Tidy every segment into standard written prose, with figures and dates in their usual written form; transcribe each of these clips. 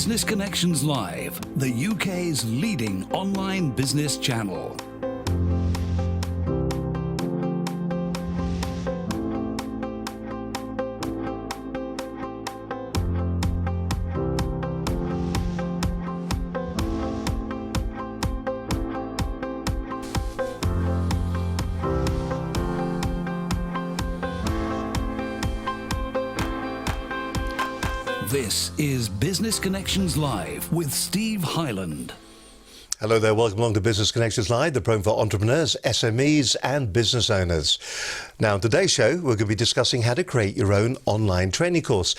Business Connections Live, the UK's leading online business channel. This is Business Connections Live with Steve Hyland. Hello there, welcome along to Business Connections Live, the program for entrepreneurs, SMEs and business owners. Now, on today's show, we're going to be discussing how to create your own online training course.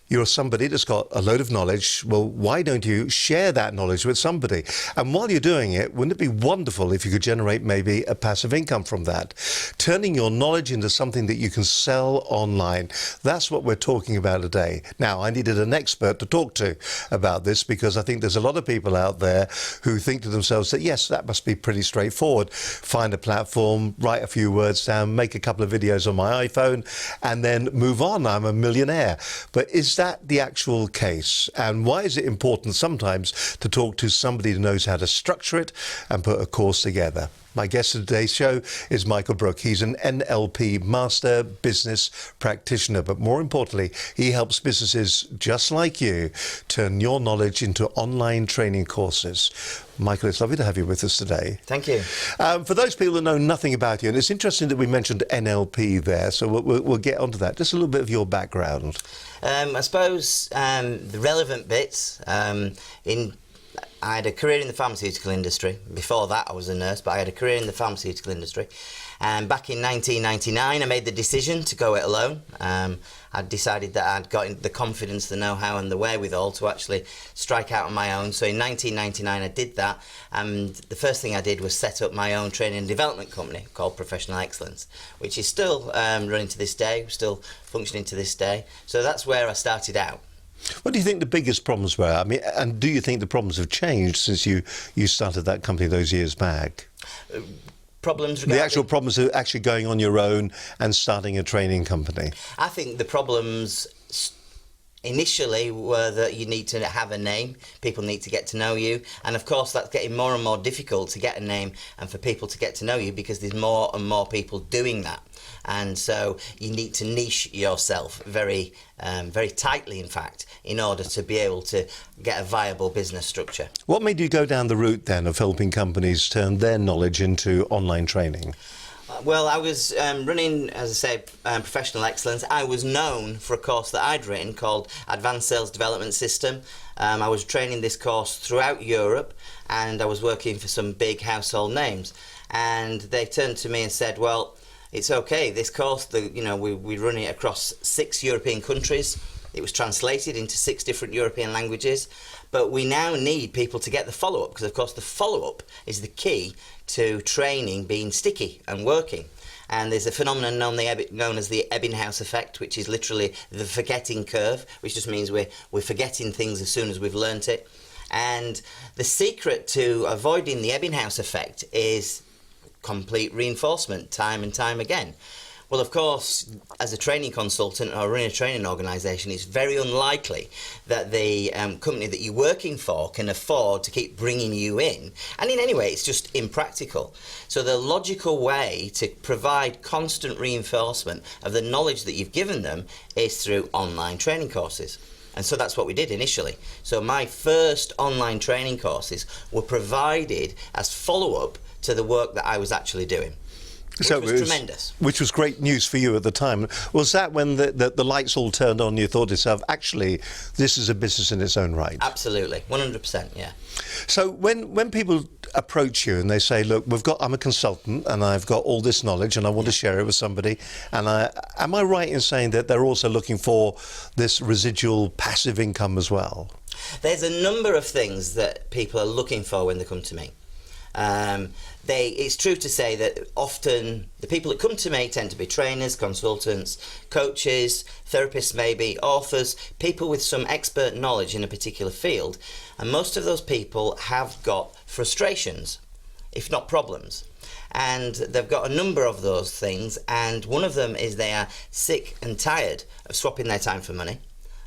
You're somebody that's got a load of knowledge. Well, why don't you share that knowledge with somebody? And while you're doing it, wouldn't it be wonderful if you could generate maybe a passive income from that? Turning your knowledge into something that you can sell online. That's what we're talking about today. Now, I needed an expert to talk to about this because I think there's a lot of people out there who think to themselves that, yes, that must be pretty straightforward. Find a platform, write a few words down, make a couple of videos on my iPhone, and then move on. I'm a millionaire. But is that the actual case? And why is it important sometimes to talk to somebody who knows how to structure it and put a course together? My guest of today's show is Michael Brook. He's an NLP Master Business Practitioner, but more importantly, he helps businesses just like you turn your knowledge into online training courses. Michael, it's lovely to have you with us today. Thank you. For those people that know nothing about you, and it's interesting that we mentioned NLP there, so we'll get onto that. Just a little bit of your background. I suppose the relevant bits, I had a career in the pharmaceutical industry. Before that, I was a nurse, but I had a career in the pharmaceutical industry. And back in 1999, I made the decision to go it alone. I decided that I'd got the confidence, the know-how and the wherewithal to actually strike out on my own. So in 1999, I did that. And the first thing I did was set up my own training and development company called Professional Excellence, which is still running to this day, still functioning to this day. So that's where I started out. What do you think the biggest problems were? I mean, and do you think the problems have changed since you started that company those years back? Problems regarding... The actual problems of actually going on your own and starting a training company. I think the problems initially were that you need to have a name, people need to get to know you, and of course that's getting more and more difficult to get a name and for people to get to know you because there's more and more people doing that. And so you need to niche yourself very tightly, in fact, in order to be able to get a viable business structure. What made you go down the route then of helping companies turn their knowledge into online training? Well, I was running, as I say, Professional Excellence. I was known for a course that I'd written called Advanced Sales Development System. I was training this course throughout Europe and I was working for some big household names. And they turned to me and said, well, it's okay, this course, we run it across 6 European countries. It was translated into 6 different European languages. But we now need people to get the follow-up, because of course the follow-up is the key to training being sticky and working. And there's a phenomenon known as the Ebbinghaus effect, which is literally the forgetting curve, which just means we're forgetting things as soon as we've learnt it. And the secret to avoiding the Ebbinghaus effect is complete reinforcement, time and time again. Well, of course, as a training consultant or running a training organisation, it's very unlikely that the company that you're working for can afford to keep bringing you in. And in any way, it's just impractical. So the logical way to provide constant reinforcement of the knowledge that you've given them is through online training courses. And so that's what we did initially. So my first online training courses were provided as follow-up to the work that I was actually doing. Which was tremendous. Which was great news for you at the time. Was that when the lights all turned on, you thought to yourself, actually, this is a business in its own right? Absolutely, 100%, yeah. So when people approach you and they say, look, I'm a consultant and I've got all this knowledge and I want to share it with somebody, and am I right in saying that they're also looking for this residual passive income as well? There's a number of things that people are looking for when they come to me. It's true to say that often the people that come to me tend to be trainers, consultants, coaches, therapists maybe, authors, people with some expert knowledge in a particular field, and most of those people have got frustrations, if not problems. And they've got a number of those things, and one of them is they are sick and tired of swapping their time for money.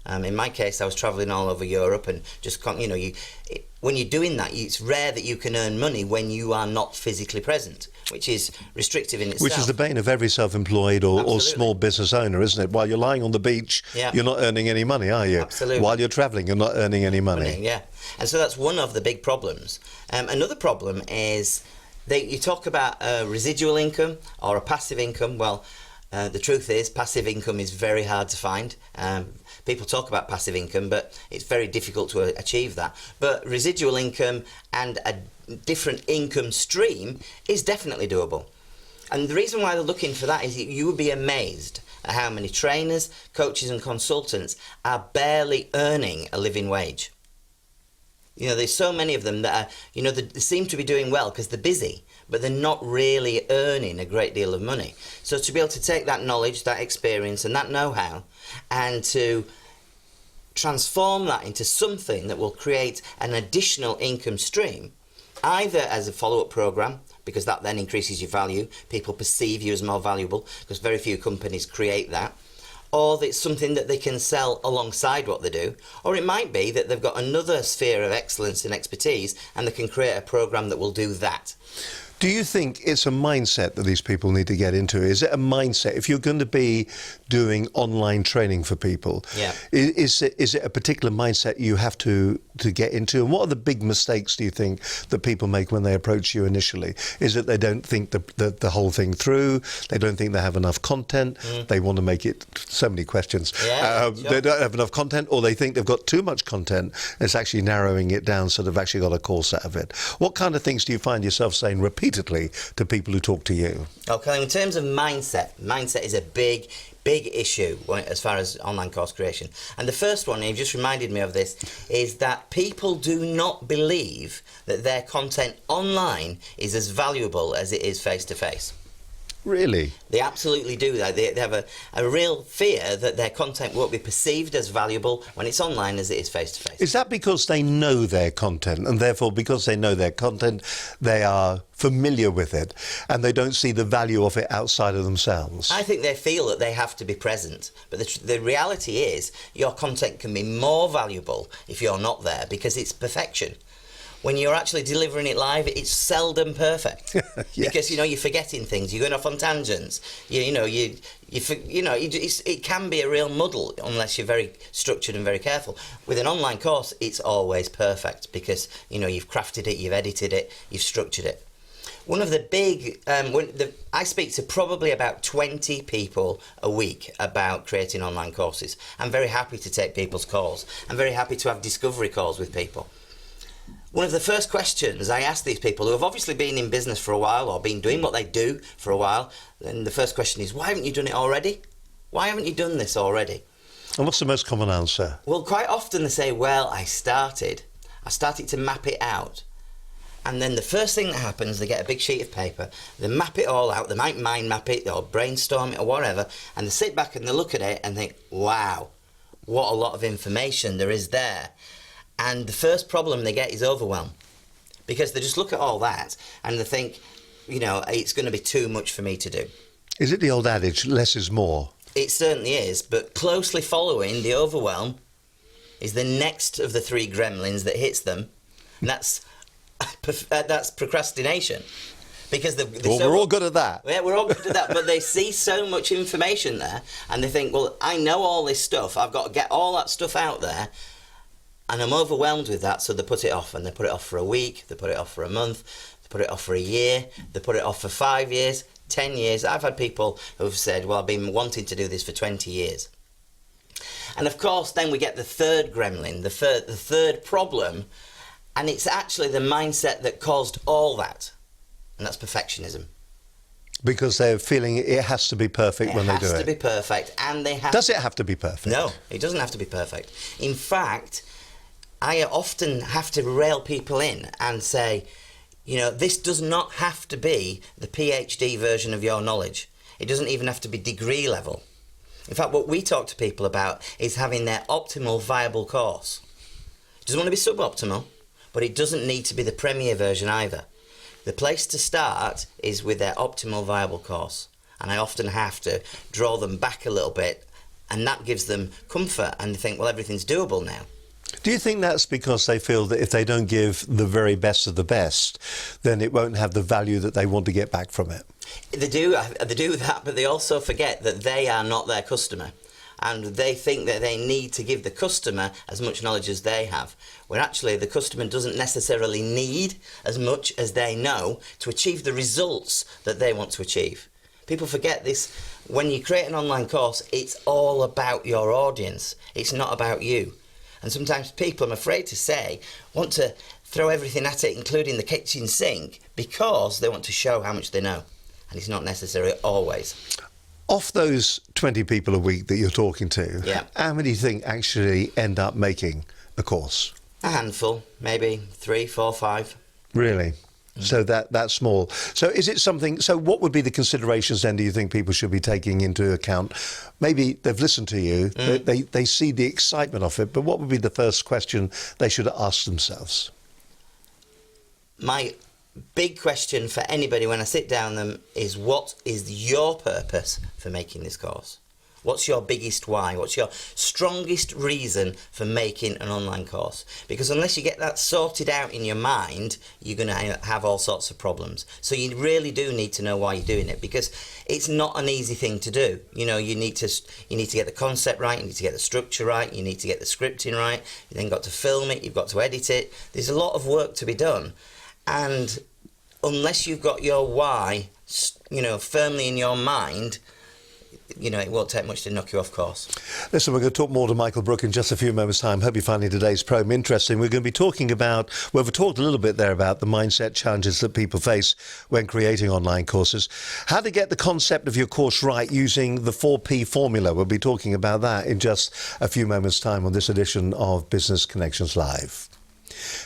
In my case, I was travelling all over Europe and just, when you're doing that, it's rare that you can earn money when you are not physically present, which is restrictive in itself. Which is the bane of every self-employed or small business owner, isn't it? While you're lying on the beach, you're not earning any money, are you? Absolutely. While you're travelling, you're not earning any money. Yeah, and so that's one of the big problems. Another problem is you talk about residual income or a passive income. Well, the truth is passive income is very hard to find. People talk about passive income, but it's very difficult to achieve that. But residual income and a different income stream is definitely doable. And the reason why they're looking for that is you would be amazed at how many trainers, coaches and consultants are barely earning a living wage. There's so many of them that are, they seem to be doing well because they're busy, but they're not really earning a great deal of money. So to be able to take that knowledge, that experience and that know-how and to transform that into something that will create an additional income stream, either as a follow-up program, because that then increases your value, people perceive you as more valuable, because very few companies create that, or it's something that they can sell alongside what they do, or it might be that they've got another sphere of excellence and expertise and they can create a program that will do that. Do you think it's a mindset that these people need to get into? Is it a mindset? If you're going to be doing online training for people, is it a particular mindset you have to get into? And what are the big mistakes, do you think, that people make when they approach you initially? Is it they don't think the whole thing through? They don't think they have enough content? They want to make it... So many questions. Sure. They don't have enough content, or they think they've got too much content. And it's actually narrowing it down so they've actually got a course out of it. What kind of things do you find yourself saying repeatedly to people who talk to you? Okay, in terms of mindset is a big issue as far as online course creation. And the first one, and you've just reminded me of this, is that people do not believe that their content online is as valuable as it is face-to-face. Really? They absolutely do that. They have a real fear that their content won't be perceived as valuable when it's online as it is face-to-face. Is that because they know their content, and therefore because they know their content, they are familiar with it, and they don't see the value of it outside of themselves? I think they feel that they have to be present, but the reality is your content can be more valuable if you're not there, because it's perfection. When you're actually delivering it live, it's seldom perfect. Yes. Because you're forgetting things. You're going off on tangents. It can be a real muddle unless you're very structured and very careful. With an online course, it's always perfect because you've crafted it, you've edited it, you've structured it. One of the big, I speak to probably about 20 people a week about creating online courses. I'm very happy to take people's calls. I'm very happy to have discovery calls with people. One of the first questions I ask these people who have obviously been in business for a while or been doing what they do for a while, then the first question is, why haven't you done it already? Why haven't you done this already? And what's the most common answer? Well, quite often they say, well, I started to map it out. And then the first thing that happens, they get a big sheet of paper, they map it all out, they might mind map it or brainstorm it or whatever, and they sit back and they look at it and think, wow, what a lot of information there is there. And the first problem they get is overwhelm, because they just look at all that and they think, it's going to be too much for me to do. Is it the old adage, less is more? It certainly is, but closely following the overwhelm is the next of the three gremlins that hits them, and that's procrastination. Because we're all good at that. Yeah, we're all good at that, but they see so much information there and they think, well, I know all this stuff, I've got to get all that stuff out there, and I'm overwhelmed with that, so they put it off, and they put it off for a week, they put it off for a month, they put it off for a year, they put it off for 5 years, 10 years. I've had people who've said, well, I've been wanting to do this for 20 years. And of course, then we get the third gremlin, the third problem, and it's actually the mindset that caused all that, and that's perfectionism. Because they're feeling it has to be perfect when they do it. It has to be perfect, and they have... Does it have to be perfect? No, it doesn't have to be perfect. In fact, I often have to rail people in and say, this does not have to be the PhD version of your knowledge. It doesn't even have to be degree level. In fact, what we talk to people about is having their optimal viable course. It doesn't want to be suboptimal, but it doesn't need to be the premier version either. The place to start is with their optimal viable course. And I often have to draw them back a little bit And that gives them comfort, and they think, well, everything's doable now. Do you think that's because they feel that if they don't give the very best of the best, then it won't have the value that they want to get back from it? They do that, but they also forget that they are not their customer. And they think that they need to give the customer as much knowledge as they have, where actually the customer doesn't necessarily need as much as they know to achieve the results that they want to achieve. People forget this. When you create an online course, it's all about your audience. It's not about you. And sometimes people, I'm afraid to say, want to throw everything at it, including the kitchen sink, because they want to show how much they know. And it's not necessary always. Off those 20 people a week that you're talking to, yeah, how many do you think actually end up making a course? A handful, maybe 3, 4, 5. Really? So that's small. So is it something, so what would be the considerations then, do you think people should be taking into account? Maybe they've listened to you, they see the excitement of it, but what would be the first question they should ask themselves? My big question for anybody when I sit down with them is, what is your purpose for making this course? What's your biggest why? What's your strongest reason for making an online course? Because unless you get that sorted out in your mind, you're going to have all sorts of problems. So you really do need to know why you're doing it, because it's not an easy thing to do. You know, you need to get the concept right, you need to get the structure right, you need to get the scripting right, you then got to film it, you've got to edit it. There's a lot of work to be done. And unless you've got your why, you know, firmly in your mind, you know, it won't take much to knock you off course. Listen, we're going to talk more to Michael Brook in just a few moments' time. Hope you're finding today's program interesting. We're going to be talking about, well, we've talked a little bit there about the mindset challenges that people face when creating online courses. How to get the concept of your course right using the 4P formula. We'll be talking about that in just a few moments' time on this edition of Business Connections Live.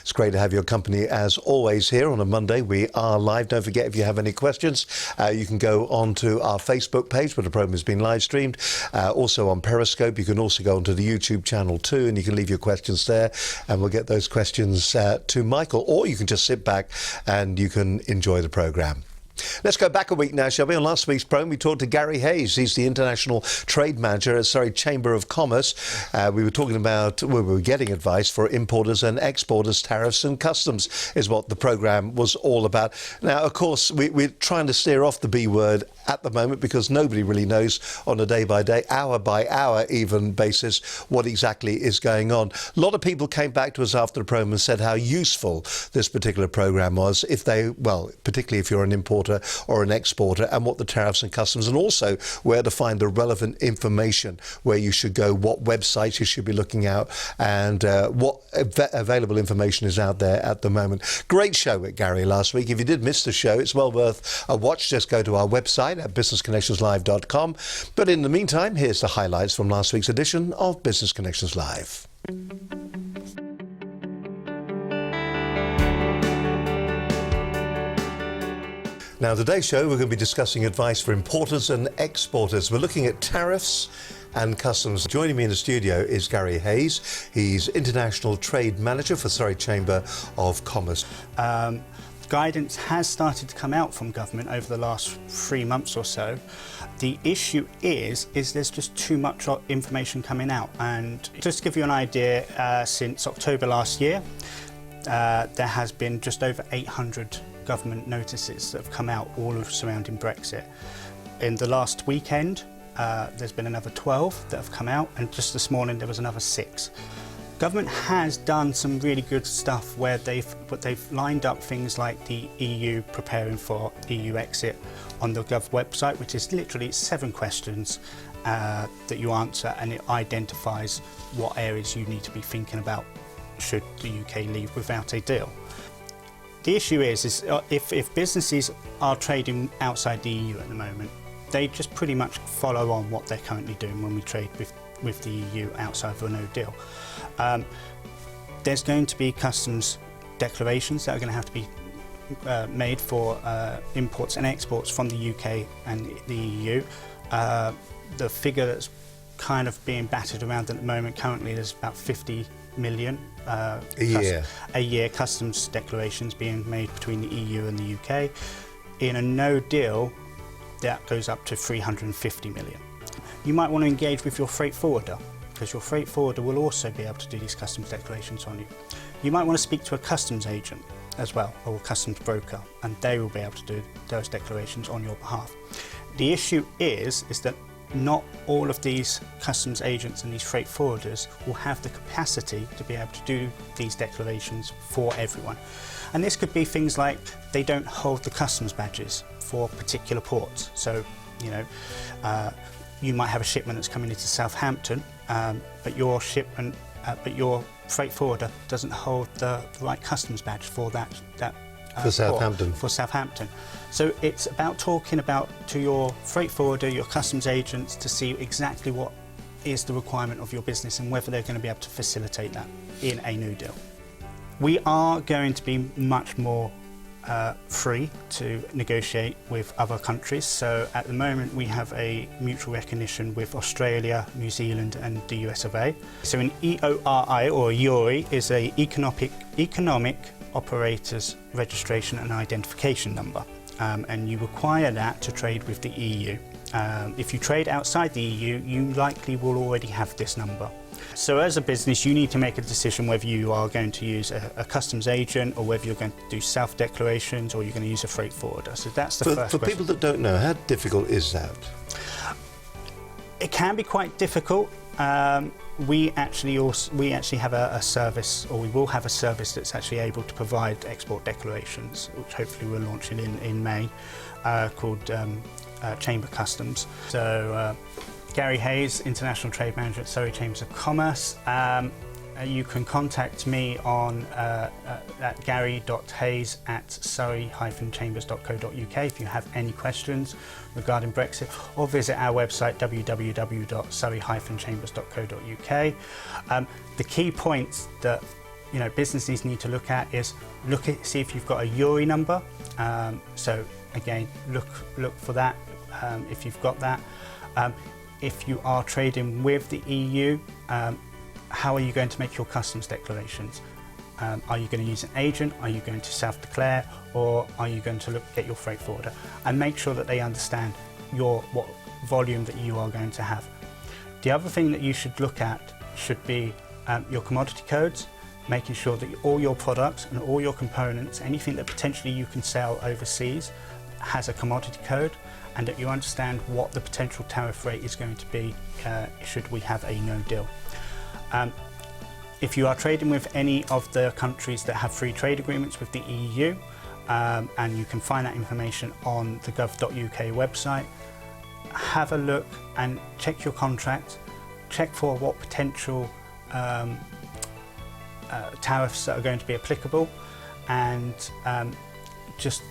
It's great to have your company as always here on a Monday. We are live. Don't forget, if you have any questions, you can go on to our Facebook page where the program has been live streamed. Also on Periscope. You can also go onto the YouTube channel too, and you can leave your questions there, and we'll get those questions to Michael, or you can just sit back and you can enjoy the program. Let's go back a week now, shall we? On last week's program, we talked to Gary Hayes. He's the International Trade Manager at Surrey Chamber of Commerce. We were talking about, we were getting advice for importers and exporters, tariffs and customs is what the programme was all about. Now, of course, we're trying to steer off the B word at the moment because nobody really knows on a day-by-day, hour-by-hour even basis what exactly is going on. A lot of people came back to us after the programme and said how useful this particular programme was, if they, well, particularly if you're an importer or an exporter, and what the tariffs and customs, and also where to find the relevant information, where you should go, what websites you should be looking at, and what available information is out there at the moment. Great show with Gary last week. If you did miss the show, it's well worth a watch. Just go to our website at businessconnectionslive.com. But in the meantime, here's the highlights from last week's edition of Business Connections Live. Now, today's show, we're going to be discussing advice for importers and exporters. We're looking at tariffs and customs. Joining me in the studio is Gary Hayes. He's International Trade Manager for Surrey Chamber of Commerce. Guidance has started to come out from government over the last 3 months or so. The issue is there's just too much information coming out. And just to give you an idea, since October last year, there has been just over 800 government notices that have come out, all surrounding Brexit. In the last weekend, there's been another 12 that have come out, and just this morning there was another 6. Government has done some really good stuff where they've lined up things like the EU preparing for EU exit on the Gov website, which is literally 7 questions that you answer, and it identifies what areas you need to be thinking about should the UK leave without a deal. The issue is if businesses are trading outside the EU at the moment, they just pretty much follow on what they're currently doing when we trade with the EU outside of a no deal. There's going to be customs declarations that are going to have to be made for imports and exports from the UK and the EU. The figure that's kind of being battered around at the moment, currently there's about 50 million a year customs declarations being made between the EU and the UK. In a no deal, that goes up to 350 million. You might want to engage with your freight forwarder, because your freight forwarder will also be able to do these customs declarations on you. You might want to speak to a customs agent as well, or a customs broker, and they will be able to do those declarations on your behalf. The issue is that not all of these customs agents and these freight forwarders will have the capacity to be able to do these declarations for everyone. And this could be things like they don't hold the customs badges for particular ports. So, you know, you might have a shipment that's coming into Southampton, but your freight forwarder doesn't hold the right customs badge for that for Southampton. For Southampton. So it's about talking to your freight forwarder, your customs agents, to see exactly what is the requirement of your business and whether they're going to be able to facilitate that in a new deal. We are going to be much more free to negotiate with other countries. So at the moment we have a mutual recognition with Australia, New Zealand and the US of A. So an EORI or EORI is a economic operators registration and identification number, and you require that to trade with the EU. If you trade outside the EU, you likely will already have this number. So as a business, you need to make a decision whether you are going to use a customs agent or whether you're going to do self-declarations or you're going to use a freight forwarder. So that's the first question. For people that don't know, how difficult is that? It can be quite difficult. We actually have a service, or we will have a service that's actually able to provide export declarations, which hopefully we're launching in May, called Chamber Customs. So Gary Hayes, International Trade Manager at Surrey Chambers of Commerce. You can contact me on at gary.hayes@surrey-chambers.co.uk if you have any questions regarding Brexit, or visit our website www.surrey-chambers.co.uk. The key points that businesses need to look at is see if you've got a URI number. So again, look for that if you've got that. If you are trading with the EU, how are you going to make your customs declarations? Are you going to use an agent? Are you going to self-declare? Or are you going to get your freight forwarder? And make sure that they understand what volume that you are going to have. The other thing that you should look at should be your commodity codes, making sure that all your products and all your components, anything that potentially you can sell overseas, has a commodity code, and that you understand what the potential tariff rate is going to be should we have a no deal. If you are trading with any of the countries that have free trade agreements with the EU, and you can find that information on the gov.uk website, have a look and check your contract, check for what potential tariffs that are going to be applicable, and just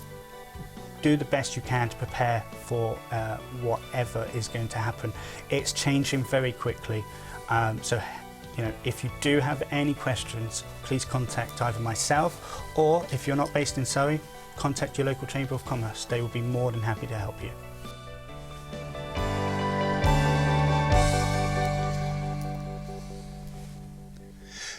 do the best you can to prepare for whatever is going to happen. It's changing very quickly, so if you do have any questions, please contact either myself, or if you're not based in Surrey, contact your local Chamber of Commerce. They will be more than happy to help you.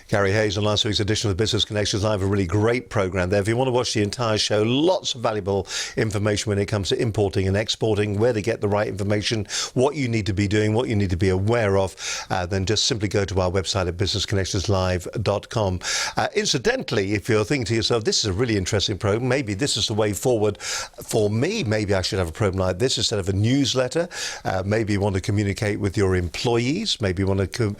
Gary Hayes on last week's edition of Business Connections Live, a really great programme there. If you want to watch the entire show, lots of valuable information when it comes to importing and exporting, where to get the right information, what you need to be doing, what you need to be aware of, then just simply go to our website at businessconnectionslive.com. Incidentally, if you're thinking to yourself, this is a really interesting programme, maybe this is the way forward for me, maybe I should have a programme like this instead of a newsletter, maybe you want to communicate with your employees, maybe you want to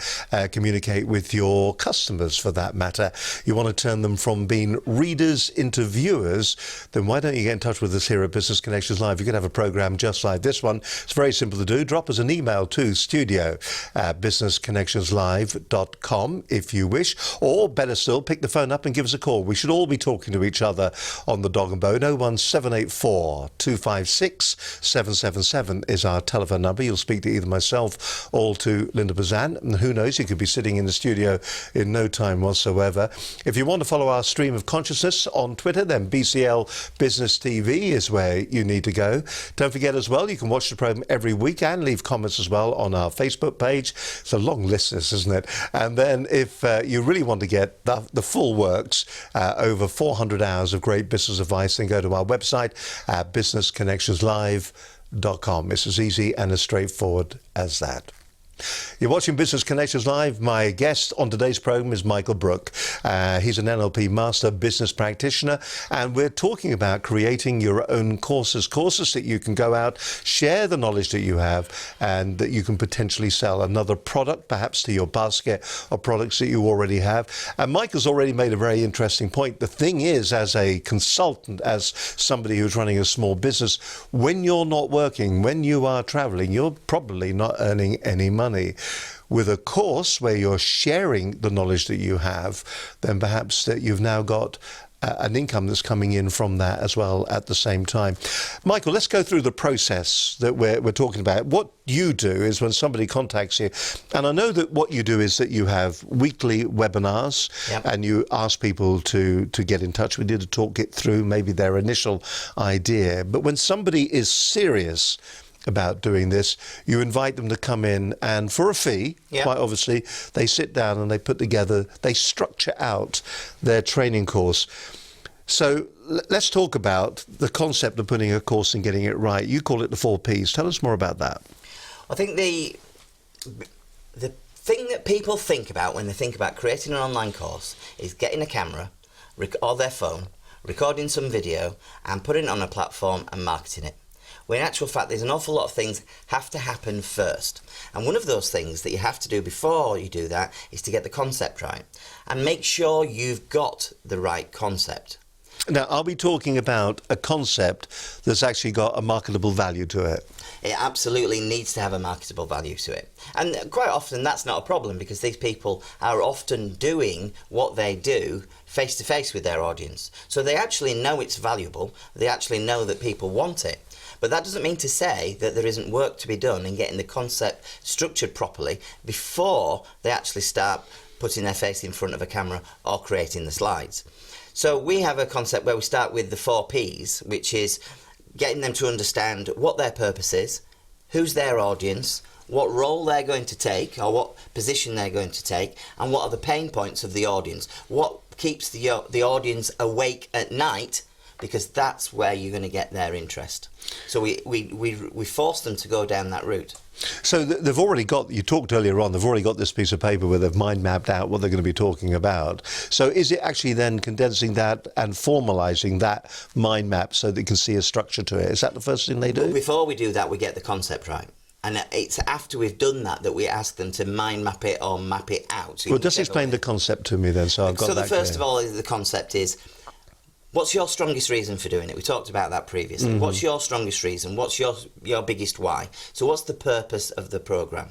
communicate with your customers, for that matter, you want to turn them from being readers into viewers, then why don't you get in touch with us here at Business Connections Live? You could have a programme just like this one. It's very simple to do. Drop us an email to studio@businessconnectionslive.com if you wish, or better still, pick the phone up and give us a call. We should all be talking to each other on the dog and bone. 01784 256 777 is our telephone number. You'll speak to either myself or to Linda Bazan, and who knows, you could be sitting in the studio in no time whatsoever. If you want to follow our stream of consciousness on Twitter, then BCL Business TV is where you need to go. Don't forget as well, you can watch the programme every week and leave comments as well on our Facebook page. It's a long list, this, isn't it? And then if you really want to get the full works, over 400 hours of great business advice, then go to our website, businessconnectionslive.com. BCL258.com. It's as easy and as straightforward as that. You're watching Business Connections Live. My guest on today's program is Michael Brook. He's an NLP Master Business Practitioner, and we're talking about creating your own courses that you can go out, share the knowledge that you have, and that you can potentially sell another product, perhaps to your basket of products that you already have. And Michael's already made a very interesting point. The thing is, as a consultant, as somebody who's running a small business, when you're not working, when you are traveling, you're probably not earning any money. With a course where you're sharing the knowledge that you have, then perhaps that you've now got an income that's coming in from that as well at the same time. Michael, let's go through the process that we're talking about. What you do is when somebody contacts you, and I know that what you do is that you have weekly webinars. Yep. And you ask people to get in touch with you to talk it through, maybe their initial idea. But when somebody is serious about doing this, you invite them to come in, and for a fee, Yeah. quite obviously, they sit down and they put together, they structure out their training course. So let's talk about the concept of putting a course and getting it right. You call it the 4 Ps. Tell us more about that. I think the thing that people think about when they think about creating an online course is getting a camera or their phone, recording some video and putting it on a platform and marketing it. When in actual fact there's an awful lot of things have to happen first. And one of those things that you have to do before you do that is to get the concept right. And make sure you've got the right concept. Now, are we talking about a concept that's actually got a marketable value to it? It absolutely needs to have a marketable value to it. And quite often that's not a problem, because these people are often doing what they do face to face with their audience. So they actually know it's valuable, they actually know that people want it. But that doesn't mean to say that there isn't work to be done in getting the concept structured properly before they actually start putting their face in front of a camera or creating the slides. So we have a concept where we start with the 4 Ps, which is getting them to understand what their purpose is, who's their audience, what role they're going to take or what position they're going to take, and what are the pain points of the audience. What keeps the audience awake at night, because that's where you're going to get their interest. So we force them to go down that route. So they've already got, you talked earlier on, they've already got this piece of paper where they've mind mapped out what they're going to be talking about. So is it actually then condensing that and formalising that mind map so they can see a structure to it? Is that the first thing they do? But before we do that, we get the concept right. And it's after we've done that that we ask them to mind map it or map it out. So well, just explain the concept to me then, so I've got that. So the first clear. of all, the concept is, what's your strongest reason for doing it? We talked about that previously. Mm-hmm. What's your strongest reason? What's your biggest why? So what's the purpose of the programme?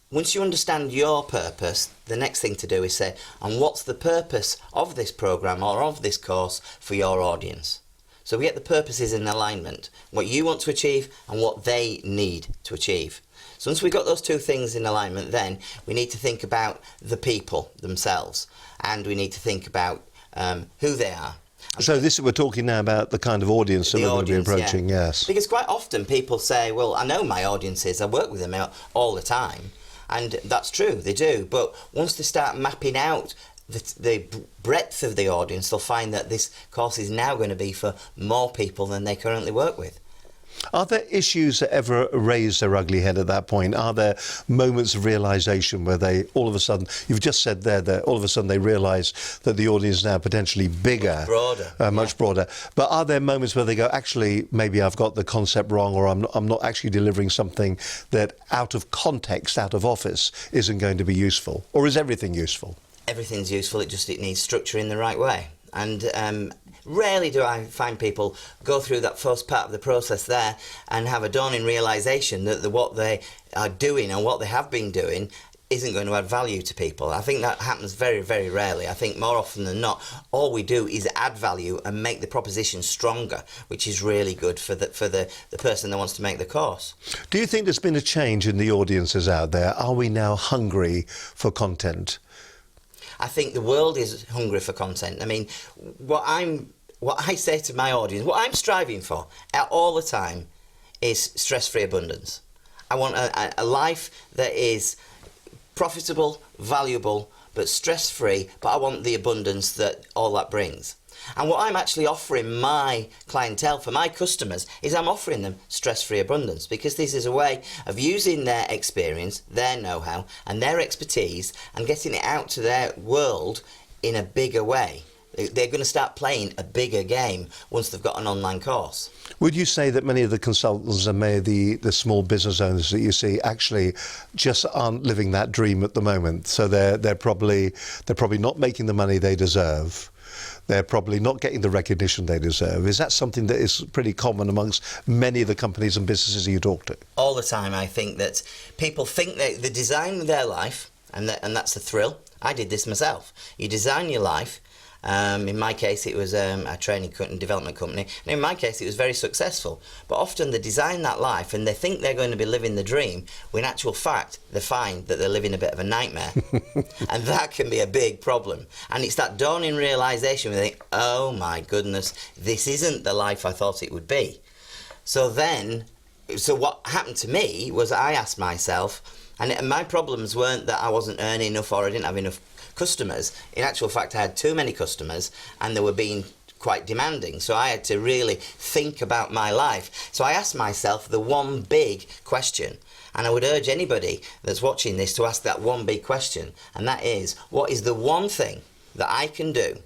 Once you understand your purpose, the next thing to do is say, and what's the purpose of this programme or of this course for your audience? So we get the purposes in alignment, what you want to achieve and what they need to achieve. So once we've got those two things in alignment, then we need to think about the people themselves, and we need to think about who they are. So we're talking now about the kind of audience that we're going to be approaching, yeah. yes. Because quite often people say, well, I know my audiences, I work with them all the time. And that's true, they do. But once they start mapping out the breadth of the audience, they'll find that this course is now going to be for more people than they currently work with. Are there issues that ever raise their ugly head at that point? Are there moments of realisation where they, all of a sudden, you've just said there that all of a sudden they realise that the audience is now potentially bigger, much broader. But are there moments where they go, actually, maybe I've got the concept wrong, or I'm not actually delivering something that out of context, out of office, isn't going to be useful? Or is everything useful? Everything's useful, it needs structure in the right way. And rarely do I find people go through that first part of the process there and have a dawning realisation that what they are doing and what they have been doing isn't going to add value to people. I think that happens very, very rarely. I think more often than not, all we do is add value and make the proposition stronger, which is really good for the person that wants to make the course. Do you think there's been a change in the audiences out there? Are we now hungry for content? I think the world is hungry for content. I mean, what I say to my audience, what I'm striving for all the time is stress-free abundance. I want a life that is profitable, valuable, but stress-free, but I want the abundance that all that brings. And what I'm actually offering my clientele, for my customers, is I'm offering them stress-free abundance, because this is a way of using their experience, their know-how and their expertise and getting it out to their world in a bigger way. They're going to start playing a bigger game once they've got an online course. Would you say that many of the consultants and many of the small business owners that you see actually just aren't living that dream at the moment? So they're probably not making the money they deserve. They're probably not getting the recognition they deserve. Is that something that is pretty common amongst many of the companies and businesses you talk to? All the time. I think that people think they design their life, and that's the thrill. I did this myself. You design your life. In my case, it was a training and development company. And in my case, it was very successful. But often they design that life and they think they're going to be living the dream, when in actual fact, they find that they're living a bit of a nightmare. And that can be a big problem. And it's that dawning realisation where they think, oh my goodness, this isn't the life I thought it would be. So what happened to me was I asked myself, and my problems weren't that I wasn't earning enough or I didn't have enough customers. In actual fact, I had too many customers and they were being quite demanding. So I had to really think about my life. So I asked myself the one big question, and I would urge anybody that's watching this to ask that one big question, and that is, what is the one thing that I can do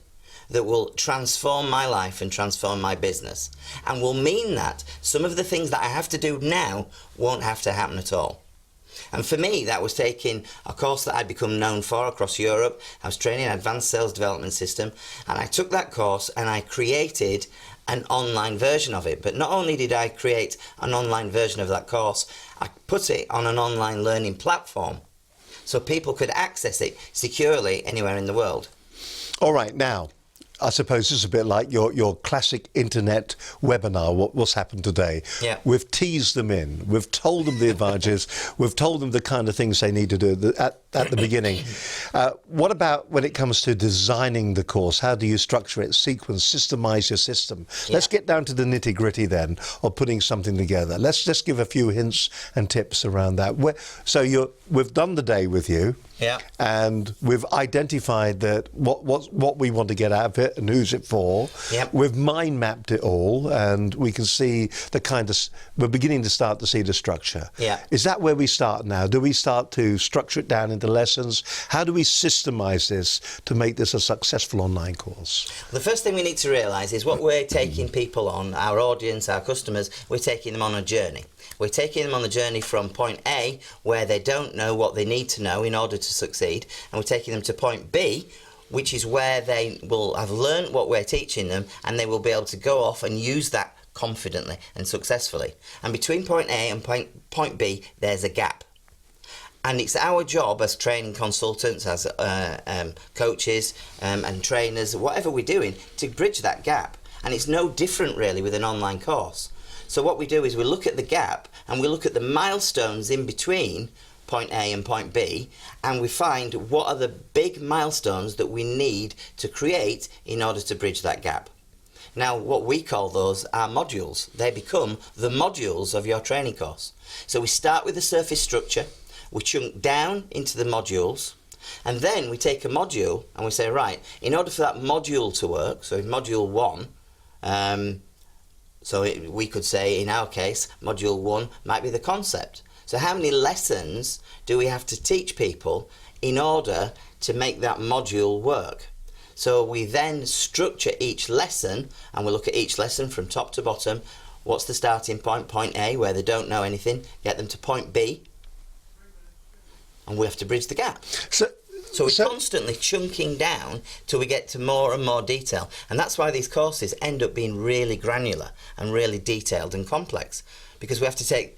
that will transform my life and transform my business, and will mean that some of the things that I have to do now won't have to happen at all? And for me, that was taking a course that I'd become known for across Europe. I was training an advanced sales development system, and I took that course and I created an online version of it. But not only did I create an online version of that course, I put it on an online learning platform so people could access it securely anywhere in the world. All right, now, I suppose this is a bit like your classic internet webinar, what's happened today. Yeah. We've teased them in. We've told them the advantages. We've told them the kind of things they need to do at the beginning. What about when it comes to designing the course? How do you structure it, sequence, systemize your system? Yeah. Let's get down to the nitty-gritty then of putting something together. Let's just give a few hints and tips around that. We've done the day with you. Yeah. And we've identified that what we want to get out of it and who's it for. Yep. We've mind mapped it all, and we can see we're beginning to start to see the structure. Yeah. Is that where we start now? Do we start to structure it down into lessons? How do we systemize this to make this a successful online course? The first thing we need to realise is what we're taking people on, our audience, our customers, we're taking them on a journey. We're taking them on the journey from point A, where they don't know what they need to know in order to succeed, and we're taking them to point B, which is where they will have learned what we're teaching them, and they will be able to go off and use that confidently and successfully. And between point A and point B, there's a gap. And it's our job as training consultants, as coaches and trainers, whatever we're doing, to bridge that gap. And it's no different really with an online course. So what we do is we look at the gap and we look at the milestones in between point A and point B, and we find what are the big milestones that we need to create in order to bridge that gap. Now, what we call those are modules. They become the modules of your training course. So we start with the surface structure, we chunk down into the modules, and then we take a module and we say, right, in order for that module to work, so in module 1, we could say, in our case, module 1 might be the concept. So how many lessons do we have to teach people in order to make that module work? So we then structure each lesson, and we look at each lesson from top to bottom. What's the starting point? Point A, where they don't know anything. Get them to point B, and we have to bridge the gap. So we're constantly chunking down till we get to more and more detail. And that's why these courses end up being really granular and really detailed and complex. Because we have to take,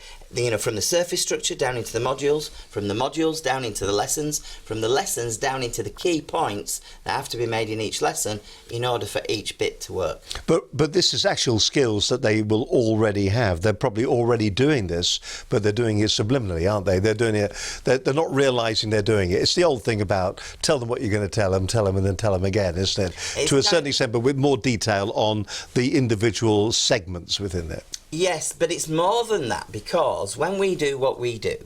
from the surface structure down into the modules, from the modules down into the lessons, from the lessons down into the key points that have to be made in each lesson in order for each bit to work. But this is actual skills that they will already have. They're probably already doing this, but they're doing it subliminally, aren't they? They're doing it. They're not realising they're doing it. It's the old thing about tell them what you're going to tell them, and then tell them again, isn't it? To a certain extent, but with more detail on the individual segments within it. Yes, but it's more than that, because when we do what we do,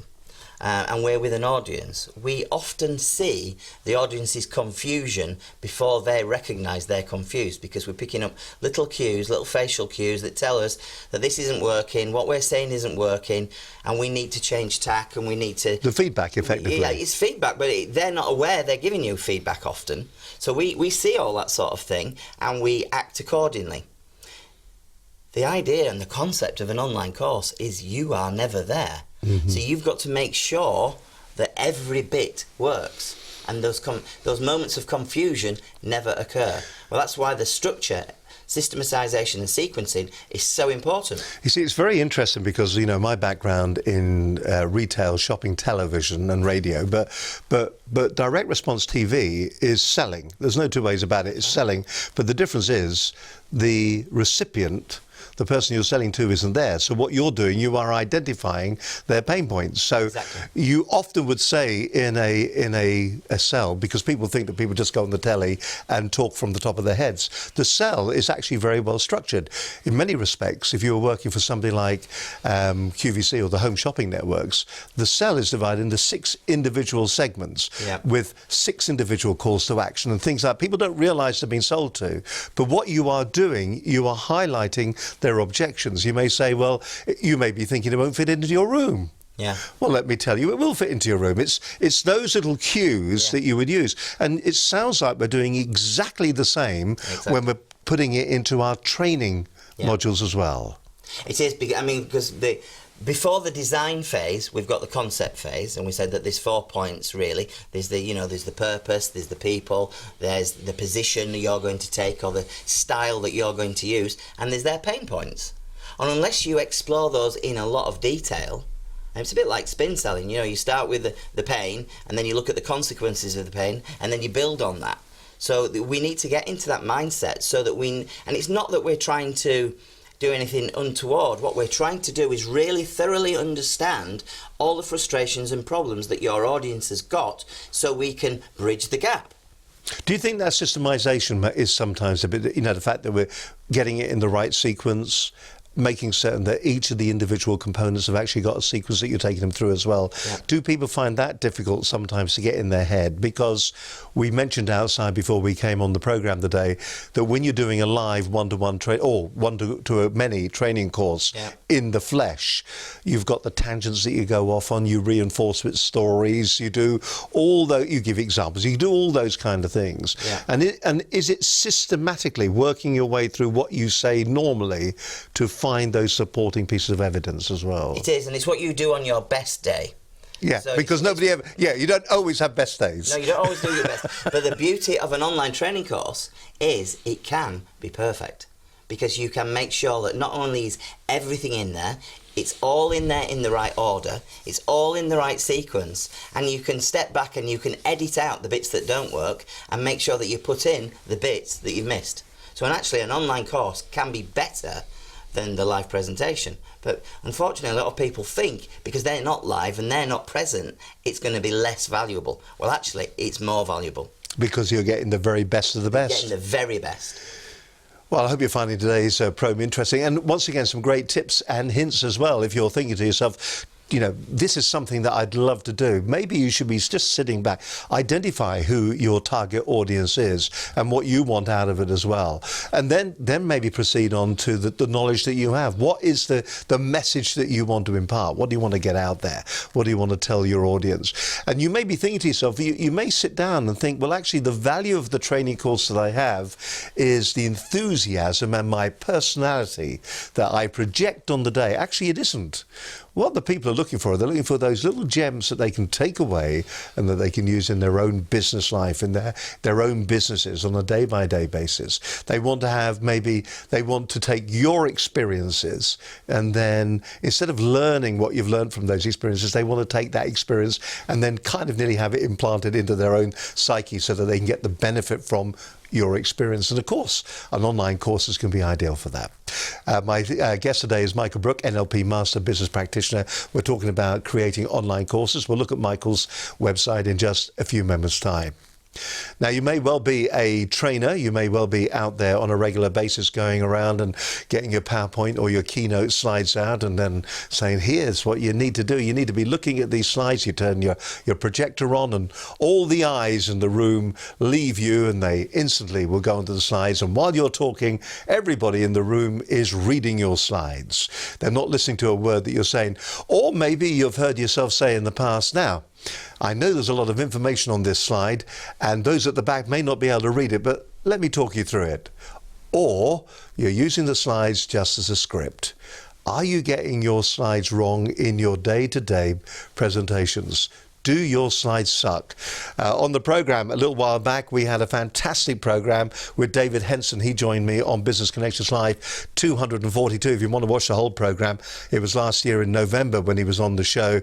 and we're with an audience, we often see the audience's confusion before they recognise they're confused, because we're picking up little cues, little facial cues that tell us that this isn't working, what we're saying isn't working, and we need to change tack, and we need to... The feedback, effectively. Yeah, it's feedback, but they're not aware they're giving you feedback often. So we see all that sort of thing, and we act accordingly. The idea and the concept of an online course is you are never there. Mm-hmm. So you've got to make sure that every bit works, and those moments of confusion never occur. Well, that's why the structure, systematisation and sequencing is so important. You see, it's very interesting because, you know, my background in retail, shopping, television and radio, but direct response TV is selling. There's no two ways about it. It's selling. But the difference is the recipient, the person you're selling to, isn't there. So what you're doing, you are identifying their pain points. So exactly. You often would say in a sell, because people think that people just go on the telly and talk from the top of their heads. The sell is actually very well structured. In many respects, if you were working for somebody like QVC or the home shopping networks, the sell is divided into 6 individual segments with 6 individual calls to action and things like that. People don't realise they're being sold to. But what you are doing, you are highlighting their objections. You may say, well, you may be thinking it won't fit into your room. Yeah. Well, let me tell you, it will fit into your room. It's those little cues that you would use. And it sounds like we're doing exactly the same when we're putting it into our training modules as well. It is, I mean, because before the design phase, we've got the concept phase, and we said that there's 4 points really. There's there's the purpose, there's the people, there's the position that you're going to take or the style that you're going to use, and there's their pain points. And unless you explore those in a lot of detail, and it's a bit like spin selling, you know, you start with the pain, and then you look at the consequences of the pain, and then you build on that. So we need to get into that mindset so that and it's not that we're trying to do anything untoward. What we're trying to do is really thoroughly understand all the frustrations and problems that your audience has got, so we can bridge the gap. Do you think that systemization is sometimes a bit, you know, the fact that we're getting it in the right sequence, making certain that each of the individual components have actually got a sequence that you're taking them through as well? Yeah. Do people find that difficult sometimes to get in their head? Because we mentioned outside before we came on the programme today that when you're doing a live one-to-one or one-to-many training course in the flesh, you've got the tangents that you go off on, you reinforce with stories, you do all those, you give examples, you do all those kind of things. Yeah. And is it systematically working your way through what you say normally to find those supporting pieces of evidence as well? It is, and it's what you do on your best day. Yeah, so because nobody ever... Yeah, you don't always have best days. No, you don't always do your best. But the beauty of an online training course is it can be perfect, because you can make sure that not only is everything in there, it's all in there in the right order, it's all in the right sequence, and you can step back and you can edit out the bits that don't work and make sure that you put in the bits that you've missed. So actually an online course can be better than the live presentation. But unfortunately, a lot of people think because they're not live and they're not present, it's going to be less valuable. Well, actually, it's more valuable. Because you're getting the very best of the best. Getting the very best. Well, I hope you're finding today's program interesting. And once again, some great tips and hints as well. If you're thinking to yourself, you know, this is something that I'd love to do. Maybe you should be just sitting back, identify who your target audience is and what you want out of it as well. And then maybe proceed on to the knowledge that you have. What is the message that you want to impart? What do you want to get out there? What do you want to tell your audience? And you may be thinking to yourself, you may sit down and think, well, actually, the value of the training course that I have is the enthusiasm and my personality that I project on the day. Actually, it isn't. What the people are looking for, they're looking for those little gems that they can take away and that they can use in their own business life, in their own businesses on a day-by-day basis. They want to have, maybe they want to take your experiences and then instead of learning what you've learned from those experiences, they want to take that experience and then kind of nearly have it implanted into their own psyche so that they can get the benefit from your experience. And of course, an online courses can be ideal for that. My guest today is Michael Brook, NLP Master Business Practitioner. We're talking about creating online courses. We'll look at Michael's website in just a few moments' time. Now, you may well be a trainer, you may well be out there on a regular basis going around and getting your PowerPoint or your keynote slides out and then saying, here's what you need to do. You need to be looking at these slides, you turn your projector on and all the eyes in the room leave you and they instantly will go onto the slides. And while you're talking, everybody in the room is reading your slides. They're not listening to a word that you're saying. Or maybe you've heard yourself say in the past, now, I know there's a lot of information on this slide and those at the back may not be able to read it, but let me talk you through it. Or you're using the slides just as a script. Are you getting your slides wrong in your day-to-day presentations? Do your slides suck? On the program a little while back, we had a fantastic program with David Henson. He joined me on Business Connections Live 242. If you want to watch the whole program, it was last year in November when he was on the show.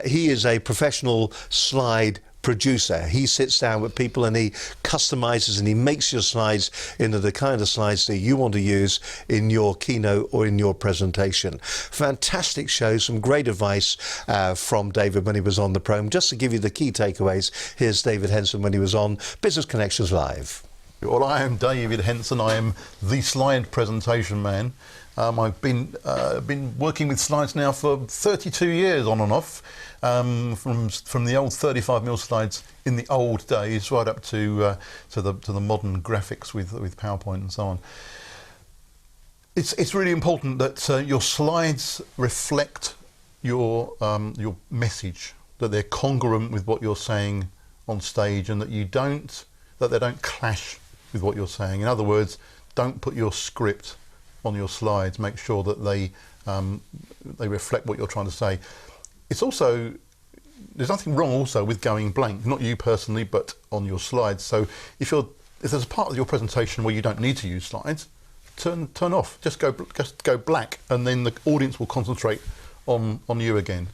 He is a professional slide producer. He sits down with people and he customizes and he makes your slides into the kind of slides that you want to use in your keynote or in your presentation. Fantastic show, some great advice from David when he was on the program. Just to give you the key takeaways, here's David Henson when he was on Business Connections Live. Well, I am David Henson. I am the slide presentation man. I've been working with slides now for 32 years on and off, from the old 35mm slides in the old days right up to the modern graphics with PowerPoint and so on. It's really important that your slides reflect your message, that they're congruent with what you're saying on stage, and that they don't clash with what you're saying. In other words, don't put your script on your slides. Make sure that they reflect what you're trying to say. It's also, there's nothing wrong also with going blank, not you personally, but on your slides. So if there's a part of your presentation where you don't need to use slides, turn off. Just go black, and then the audience will concentrate on you again.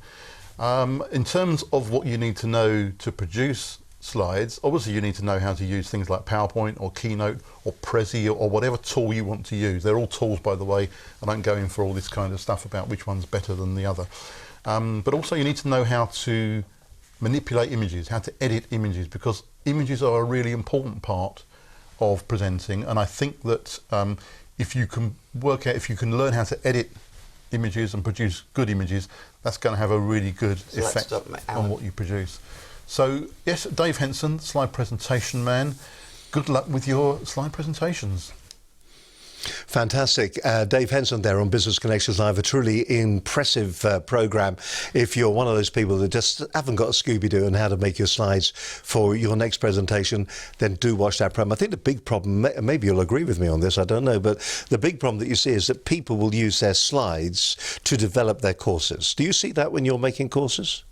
In terms of what you need to know to produce slides, obviously you need to know how to use things like PowerPoint or Keynote or Prezi or whatever tool you want to use. They're all tools, by the way. I don't go in for all this kind of stuff about which one's better than the other. But also you need to know how to manipulate images, how to edit images, because images are a really important part of presenting. And I think that if you can learn how to edit images and produce good images, that's going to have a really good effect on what you produce. So yes, Dave Henson, slide presentation man. Good luck with your slide presentations. Fantastic. Dave Henson there on Business Connections Live, a truly impressive program. If you're one of those people that just haven't got a Scooby-Doo on how to make your slides for your next presentation, then do watch that program. I think the big problem, maybe you'll agree with me on this, I don't know, but the big problem that you see is that people will use their slides to develop their courses. Do you see that when you're making courses?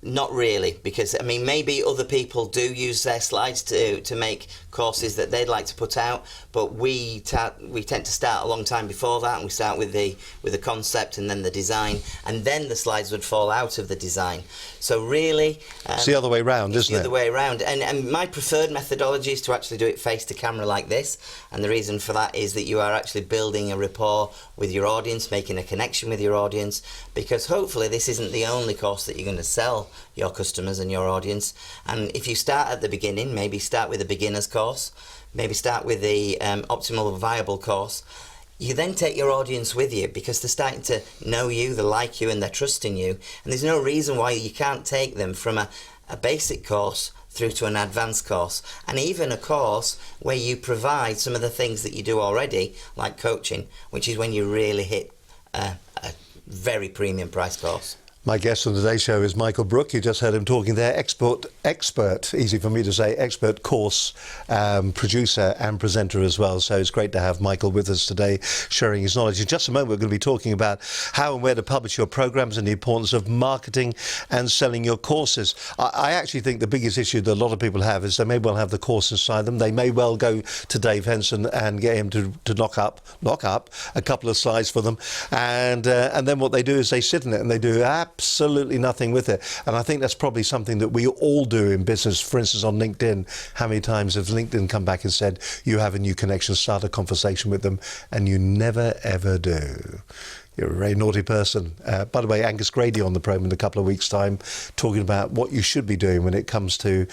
Not really, because I mean maybe other people do use their slides to make courses that they'd like to put out, but we tend to start a long time before that, and we start with the concept and then the design, and then the slides would fall out of the design. So really, it's the other way around, isn't it? The other way around, and my preferred methodology is to actually do it face to camera like this, and the reason for that is that you are actually building a rapport with your audience, making a connection with your audience, because hopefully this isn't the only course that you're going to sell your customers and your audience. And if you start at the beginning, maybe start with a beginner's course, maybe start with the optimal viable course, you then take your audience with you, because they're starting to know you, they like you, and they're trusting you, and there's no reason why you can't take them from a basic course through to an advanced course, and even a course where you provide some of the things that you do already, like coaching, which is when you really hit a very premium price course. My guest on today's show is Michael Brook. You just heard him talking there, expert, easy for me to say, expert course producer and presenter as well. So it's great to have Michael with us today, sharing his knowledge. In just a moment, we're going to be talking about how and where to publish your programs and the importance of marketing and selling your courses. I actually think the biggest issue that a lot of people have is they may well have the course inside them. They may well go to Dave Henson and get him to knock up a couple of slides for them. And then what they do is they sit in it and they do absolutely nothing with it. And I think that's probably something that we all do in business. For instance, on LinkedIn, how many times has LinkedIn come back and said, you have a new connection, start a conversation with them, and you never ever do. You're a very naughty person. By the way, Angus Grady on the program in a couple of weeks' time, talking about what you should be doing when it comes to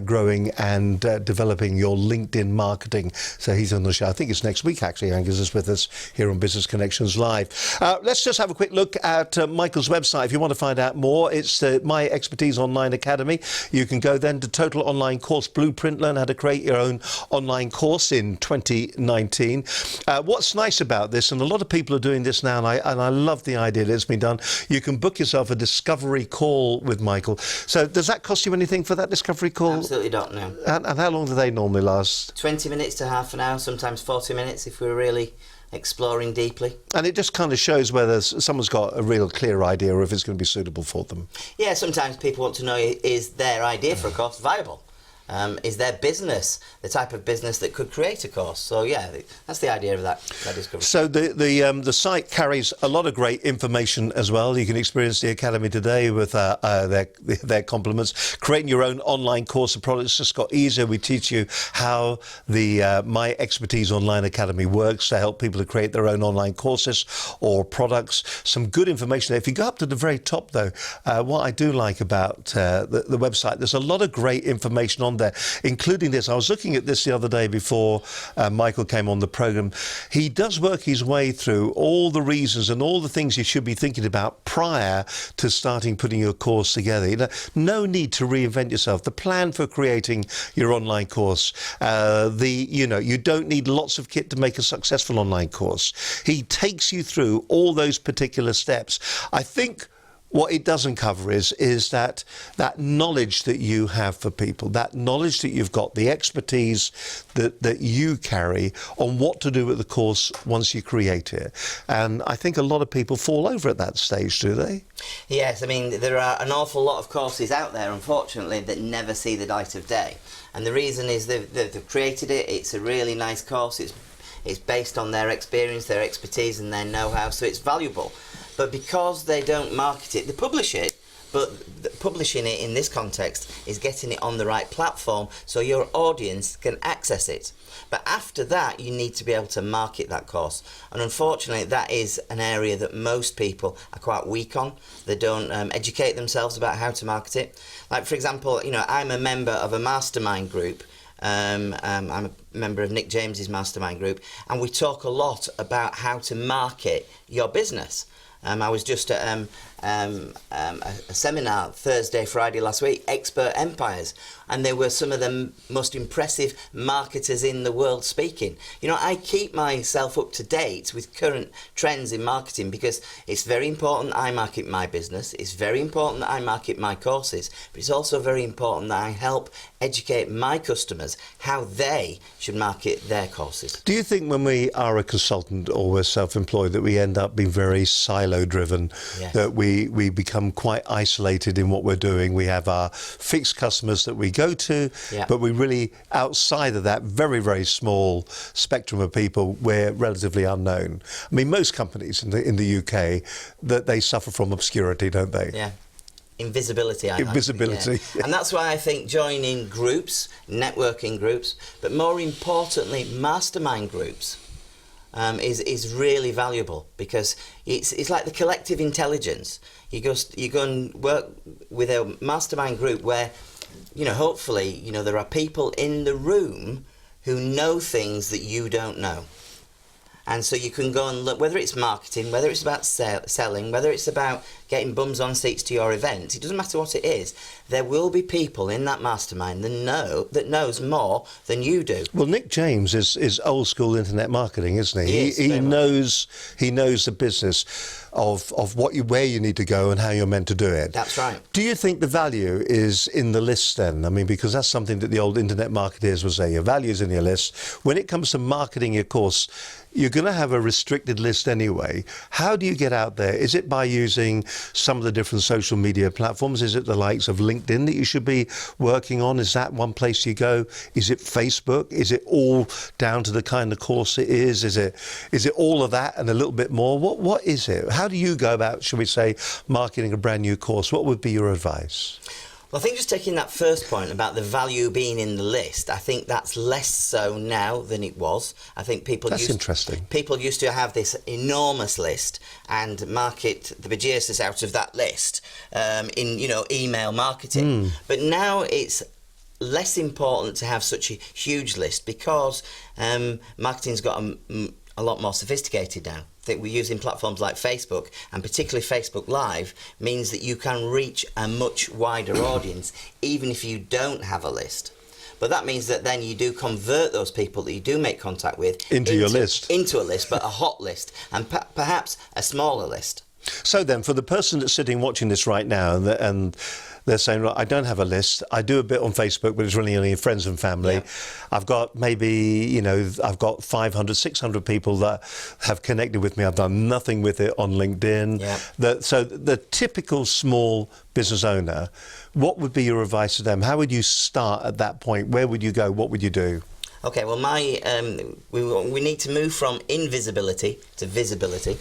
growing and developing your LinkedIn marketing. So he's on the show. I think it's next week, actually. Angus is with us here on Business Connections Live. Let's just have a quick look at Michael's website. If you want to find out more, it's My Expertise Online Academy. You can go then to Total Online Course Blueprint, learn how to create your own online course in 2019. What's nice about this, and a lot of people are doing this now, and I love the idea that it's been done, you can book yourself a discovery call with Michael. So does that cost you anything for that discovery call? Absolutely not, no. And how long do they normally last? 20 minutes to half an hour, sometimes 40 minutes if we're really exploring deeply. And it just kind of shows whether someone's got a real clear idea or if it's going to be suitable for them. Yeah, sometimes people want to know, is their idea for a course viable? Is their business the type of business that could create a course? So yeah, that's the idea of that discovery. So the site carries a lot of great information as well. You can experience the Academy today with their compliments. Creating your own online course of products just got easier. We teach you how the My Expertise Online Academy works to help people to create their own online courses or products. Some good information there. If you go up to the very top though, what I do like about the website, there's a lot of great information on there, including this. I was looking at this the other day before Michael came on the program. He does work his way through all the reasons and all the things you should be thinking about prior to starting putting your course together. You know, no need to reinvent yourself. The plan for creating your online course, you don't need lots of kit to make a successful online course. He takes you through all those particular steps. I think what it doesn't cover is that knowledge that you have for people, that knowledge that you've got, the expertise that you carry on what to do with the course once you create it. And I think a lot of people fall over at that stage, do they? Yes, I mean, there are an awful lot of courses out there, unfortunately, that never see the light of day. And the reason is they've created it. It's a really nice course. It's based on their experience, their expertise and their know-how, so it's valuable. But because they don't market it, they publish it, but publishing it in this context is getting it on the right platform so your audience can access it. But after that, you need to be able to market that course. And unfortunately, that is an area that most people are quite weak on. They don't educate themselves about how to market it. Like, for example, I'm a member of a mastermind group. I'm a member of Nick James's mastermind group, and we talk a lot about how to market your business. I was just at a seminar Thursday, Friday last week, Expert Empires, and they were some of the most impressive marketers in the world speaking. I keep myself up to date with current trends in marketing because it's very important that I market my business, it's very important that I market my courses, but it's also very important that I help educate my customers how they should market their courses. Do you think when we are a consultant or we're self-employed that we end up being very silo-driven, Yes. that we become quite isolated in what we're doing? We have our fixed customers that we go to, Yeah. but we really, outside of that very, very small spectrum of people, we're relatively unknown. I mean, most companies in the UK, that they suffer from obscurity, don't they? Yeah. Invisibility, I like. Invisibility. Yeah. And that's why I think joining groups, networking groups, but more importantly, mastermind groups, is really valuable because it's like the collective intelligence. You go and work with a mastermind group where, hopefully, there are people in the room who know things that you don't know. And so you can go and look, whether it's marketing, whether it's about selling, whether it's about getting bums on seats to your event, it doesn't matter what it is, there will be people in that mastermind that knows more than you do. Well, Nick James is old school internet marketing, isn't he? He is, he very knows the business of where you need to go and how you're meant to do it. That's right. Do you think the value is in the list then? I mean, because that's something that the old internet marketers will say, your value is in your list. When it comes to marketing your course, you're going to have a restricted list anyway. How do you get out there? Is it by using some of the different social media platforms? Is it the likes of LinkedIn that you should be working on? Is that one place you go? Is it Facebook? Is it all down to the kind of course it is? Is it all of that and a little bit more? What is it? How do you go about, shall we say, marketing a brand new course? What would be your advice? Well, I think just taking that first point about the value being in the list, I think that's less so now than it was. I think Interesting. People used to have this enormous list and market the bejesus out of that list in email marketing. But now it's less important to have such a huge list because marketing's got a lot more sophisticated now. I think we're using platforms like Facebook, and particularly Facebook Live means that you can reach a much wider audience even if you don't have a list. But that means that then you do convert those people that you do make contact with into your list. Into a list, but a hot list, and perhaps a smaller list. So then, for the person that's sitting watching this right now and they're saying, right, I don't have a list, I do a bit on Facebook, but it's really only friends and family. Yeah. I've got maybe, I've got 500, 600 people that have connected with me. I've done nothing with it on LinkedIn. Yeah. So the typical small business owner, what would be your advice to them? How would you start at that point? Where would you go? What would you do? Okay, well, we need to move from invisibility to visibility.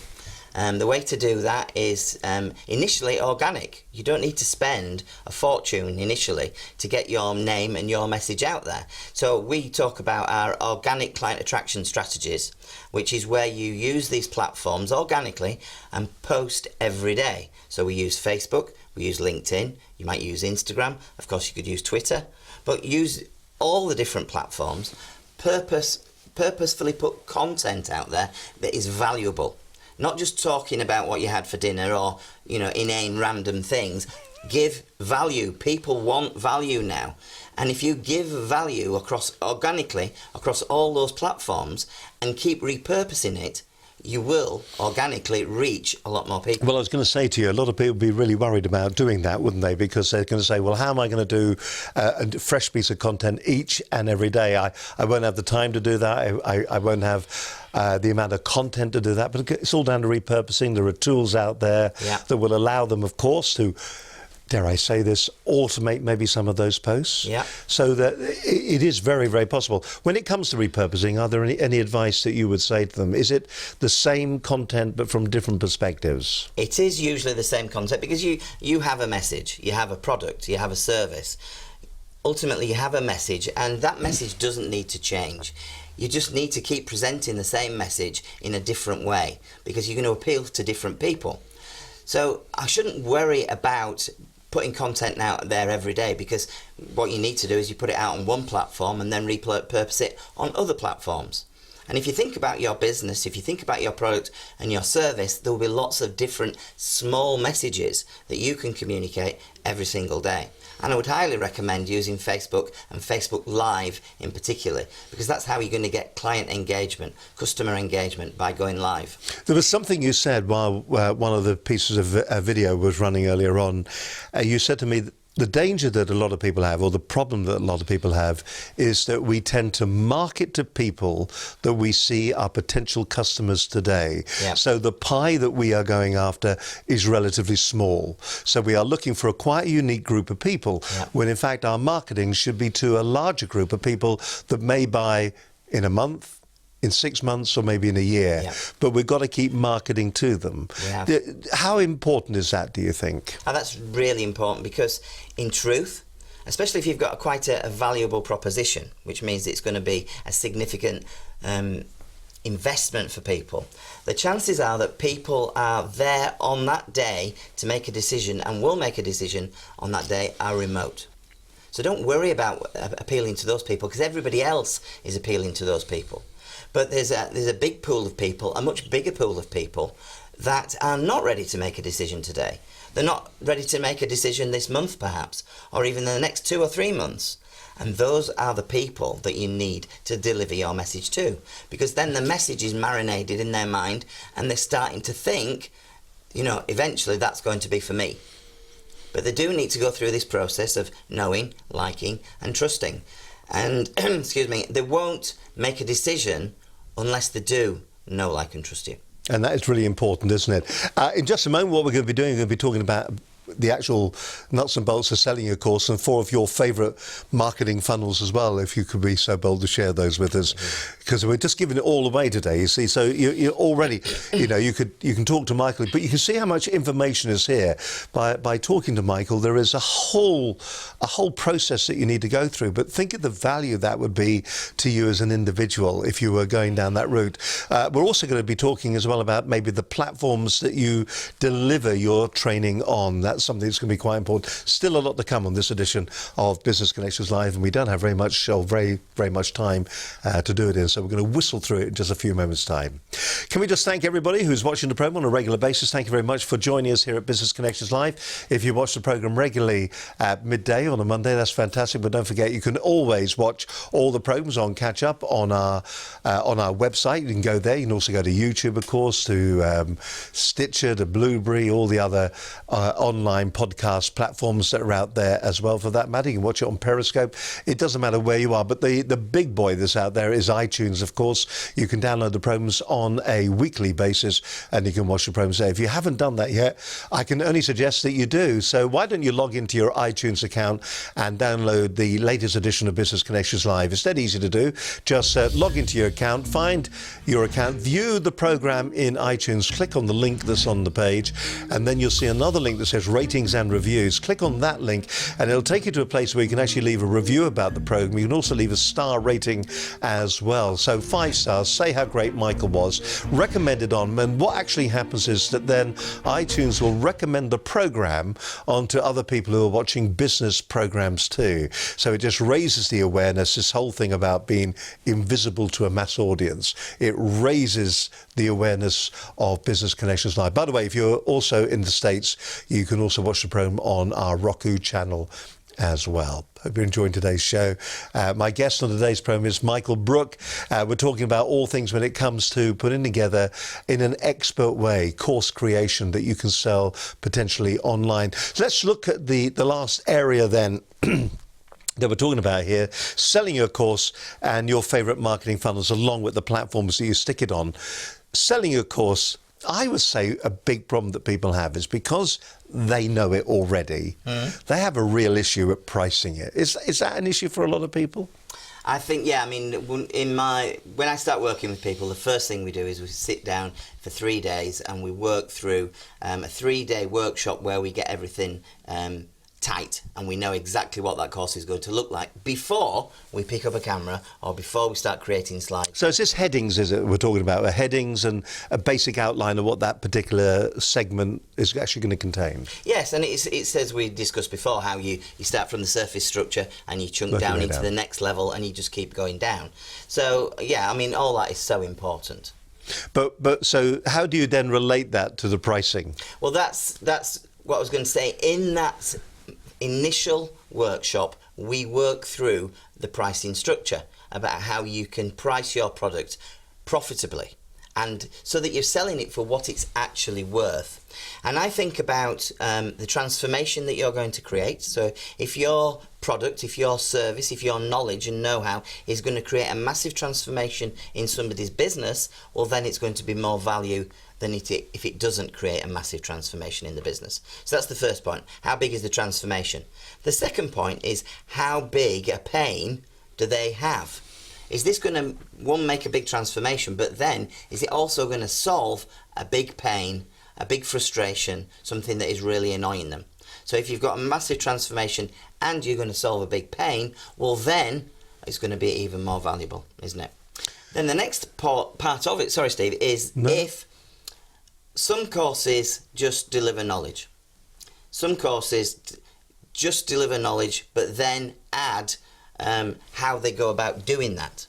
The way to do that is initially organic. You don't need to spend a fortune initially to get your name and your message out there. So we talk about our organic client attraction strategies, which is where you use these platforms organically and post every day. So we use Facebook, we use LinkedIn, you might use Instagram, of course you could use Twitter, but use all the different platforms, purposefully put content out there that is valuable. Not just talking about what you had for dinner or, inane random things. Give value. People want value now. And if you give value organically across all those platforms and keep repurposing it, you will organically reach a lot more people. Well, I was going to say to you, a lot of people would be really worried about doing that, wouldn't they? Because they're going to say, well, how am I going to do a fresh piece of content each and every day? I won't have the time to do that. I won't have the amount of content to do that. But it's all down to repurposing. There are tools out there that will allow them, of course, to, dare I say this, automate maybe some of those posts. Yeah. So that it is very, very possible. When it comes to repurposing, are there any advice that you would say to them? Is it the same content but from different perspectives? It is usually the same content because you have a message, you have a product, you have a service. Ultimately, you have a message, and that message doesn't need to change. You just need to keep presenting the same message in a different way because you're going to appeal to different people. So I shouldn't worry about putting content out there every day because what you need to do is you put it out on one platform and then repurpose it on other platforms. And if you think about your business, if you think about your product and your service, there will be lots of different small messages that you can communicate every single day. And I would highly recommend using Facebook and Facebook Live in particular, because that's how you're going to get client engagement, customer engagement, by going live. There was something you said while one of the pieces of video was running earlier on. You said to me that the danger that a lot of people have, or the problem that a lot of people have, is that we tend to market to people that we see are potential customers today. Yeah. So the pie that we are going after is relatively small. So we are looking for a quite unique group of people, when in fact our marketing should be to a larger group of people that may buy in a month, in 6 months, or maybe in a year. Yeah. But we've got to keep marketing to them. Yeah. How important is that, do you think? And that's really important because in truth, especially if you've got quite a valuable proposition, which means it's going to be a significant investment for people, the chances are that people are there on that day to make a decision and will make a decision on that day are remote. So don't worry about appealing to those people because everybody else is appealing to those people. But there's a big pool of people, a much bigger pool of people that are not ready to make a decision today. They're not ready to make a decision this month perhaps, or even in the next 2 or 3 months. And those are the people that you need to deliver your message to, because then the message is marinated in their mind and they're starting to think, eventually that's going to be for me. But they do need to go through this process of knowing, liking and trusting. And, they won't make a decision unless they do know, like and trust you. And that is really important, isn't it? In just a moment, what we're going to be doing, we're going to be talking about the actual nuts and bolts of selling your course, and 4 of your favourite marketing funnels as well, if you could be so bold to share those with us, because we're just giving it all away today, you see. So you're already, you can talk to Michael, but you can see how much information is here. By talking to Michael, there is a whole process that you need to go through, but think of the value that would be to you as an individual if you were going down that route. We're also going to be talking as well about maybe the platforms that you deliver your training on. That's something that's going to be quite important. Still a lot to come on this edition of Business Connections Live, and we don't have very much time to do it in, so we're going to whistle through it in just a few moments' time. Can we just thank everybody who's watching the programme on a regular basis? Thank you very much for joining us here at Business Connections Live. If you watch the programme regularly at midday on a Monday, that's fantastic, but don't forget you can always watch all the programmes on catch up on our website. You can go there. You can also go to YouTube, of course, to Stitcher, to Blueberry, all the other online podcast platforms that are out there as well, for that matter. You can watch it on Periscope. It doesn't matter where you are, but the big boy that's out there is iTunes, of course. You can download the programs on a weekly basis and you can watch the programs there. If you haven't done that yet, I can only suggest that you do. So why don't you log into your iTunes account and download the latest edition of Business Connections Live. It's dead easy to do. Just log into your account, find your account, view the program in iTunes, click on the link that's on the page, and then you'll see another link that says ratings and reviews. Click on that link and it'll take you to a place where you can actually leave a review about the program. You can also leave a star rating as well. So 5 stars, say how great Michael was, recommend it on, and what actually happens is that then iTunes will recommend the program onto other people who are watching business programs too. So it just raises the awareness, this whole thing about being invisible to a mass audience. It raises the awareness of Business Connections Live. By the way, if you're also in the States, you can also watch the program on our Roku channel as well. Hope you're enjoying today's show. My guest on today's program is Michael Brook. We're talking about all things when it comes to putting together in an expert way course creation that you can sell potentially online. So let's look at the last area then that we're talking about here, selling your course and your favourite marketing funnels along with the platforms that you stick it on. Selling your course, I would say a big problem that people have is because they know it already, they have a real issue at pricing it. Is that an issue for a lot of people? I think, yeah, I mean, when I start working with people, the first thing we do is we sit down for 3 days and we work through a 3-day workshop where we get everything tight and we know exactly what that course is going to look like before we pick up a camera or before we start creating slides. So it's just headings, is it, we're talking about? Headings and a basic outline of what that particular segment is actually going to contain? Yes, and it says, we discussed before, how you start from the surface structure and you chunk down into the next level and you just keep going down. So, yeah, I mean, all that is so important. But so how do you then relate that to the pricing? Well, that's what I was going to say. In that initial workshop, we work through the pricing structure about how you can price your product profitably and so that you're selling it for what it's actually worth. And I think about the transformation that you're going to create. So if your product, if your service, if your knowledge and know-how is going to create a massive transformation in somebody's business, well, then it's going to be more value than if it doesn't create a massive transformation in the business. So that's the first point. How big is the transformation? The second point is, how big a pain do they have? Is this going to, one, make a big transformation, but then is it also going to solve a big pain, a big frustration, something that is really annoying them? So if you've got a massive transformation and you're going to solve a big pain, well, then it's going to be even more valuable, isn't it? Then the next part of it, sorry Steve, is if some courses just deliver knowledge. Some courses just deliver knowledge, but then add how they go about doing that.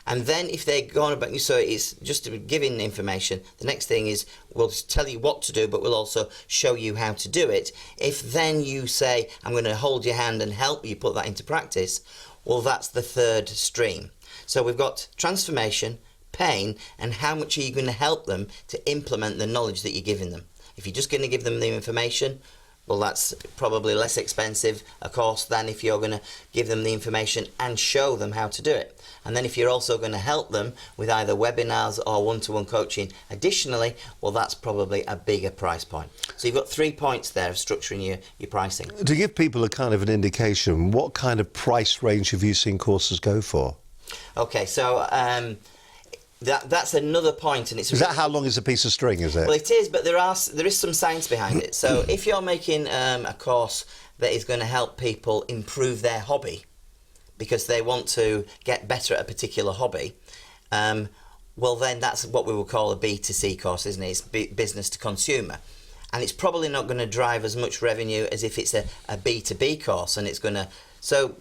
And then if they're going about, so it's just giving information, the next thing is we'll tell you what to do, but we'll also show you how to do it. If then you say, I'm going to hold your hand and help you put that into practice, well, that's the third stream. So we've got transformation, pain, and how much are you going to help them to implement the knowledge that you're giving them. If you're just going to give them the information, Well, that's probably less expensive a course than if you're going to give them the information and show them how to do it. And then if you're also going to help them with either webinars or one-to-one coaching additionally, well, that's probably a bigger price point. So you've got 3 points there of structuring your pricing. To give people a kind of an indication, what kind of price range have you seen courses go for? Okay, so that's another point, and it's Is that how long is a piece of string, is it? Well, it is, but there is some science behind it. So if you're making a course that is going to help people improve their hobby because they want to get better at a particular hobby, well, then that's what we would call a B2C course, isn't it? It's business to consumer. And it's probably not going to drive as much revenue as if it's a B2B course, and it's going to... So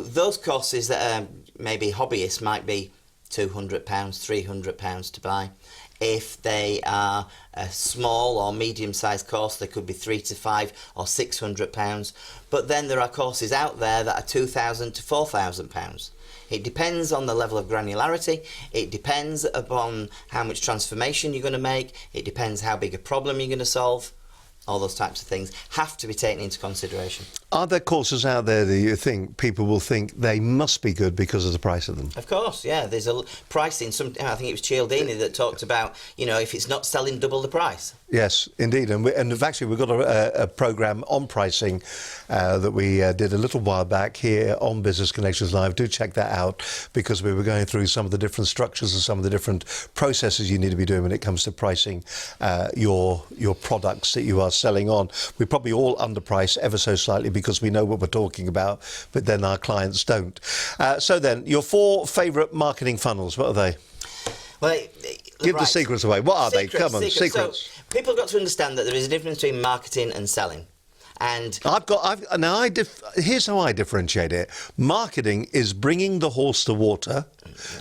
those courses that are maybe hobbyists might be £200, £300 to buy. If they are a small or medium-sized course, they could be £300 to £500 or £600. But then there are courses out there that are £2,000 to £4,000. It depends on the level of granularity. It depends upon how much transformation you're going to make. It depends how big a problem you're going to solve. All those types of things have to be taken into consideration. Are there courses out there that you think people will think they must be good because of the price of them? Of course, yeah. There's a pricing. I think it was Cialdini that talked about, if it's not selling, double the price. Yes, indeed. And actually, we've got a programme on pricing that we did a little while back here on Business Connections Live. Do check that out, because we were going through some of the different structures and some of the different processes you need to be doing when it comes to pricing your products that you are selling on. We probably all underprice ever so slightly because we know what we're talking about, but then our clients don't. So then, your 4 favourite marketing funnels, what are they? Well, Give the secrets away. What are they? Come on, secrets. So people have got to understand that there is a difference between marketing and selling. And here's how I differentiate it. Marketing is bringing the horse to water,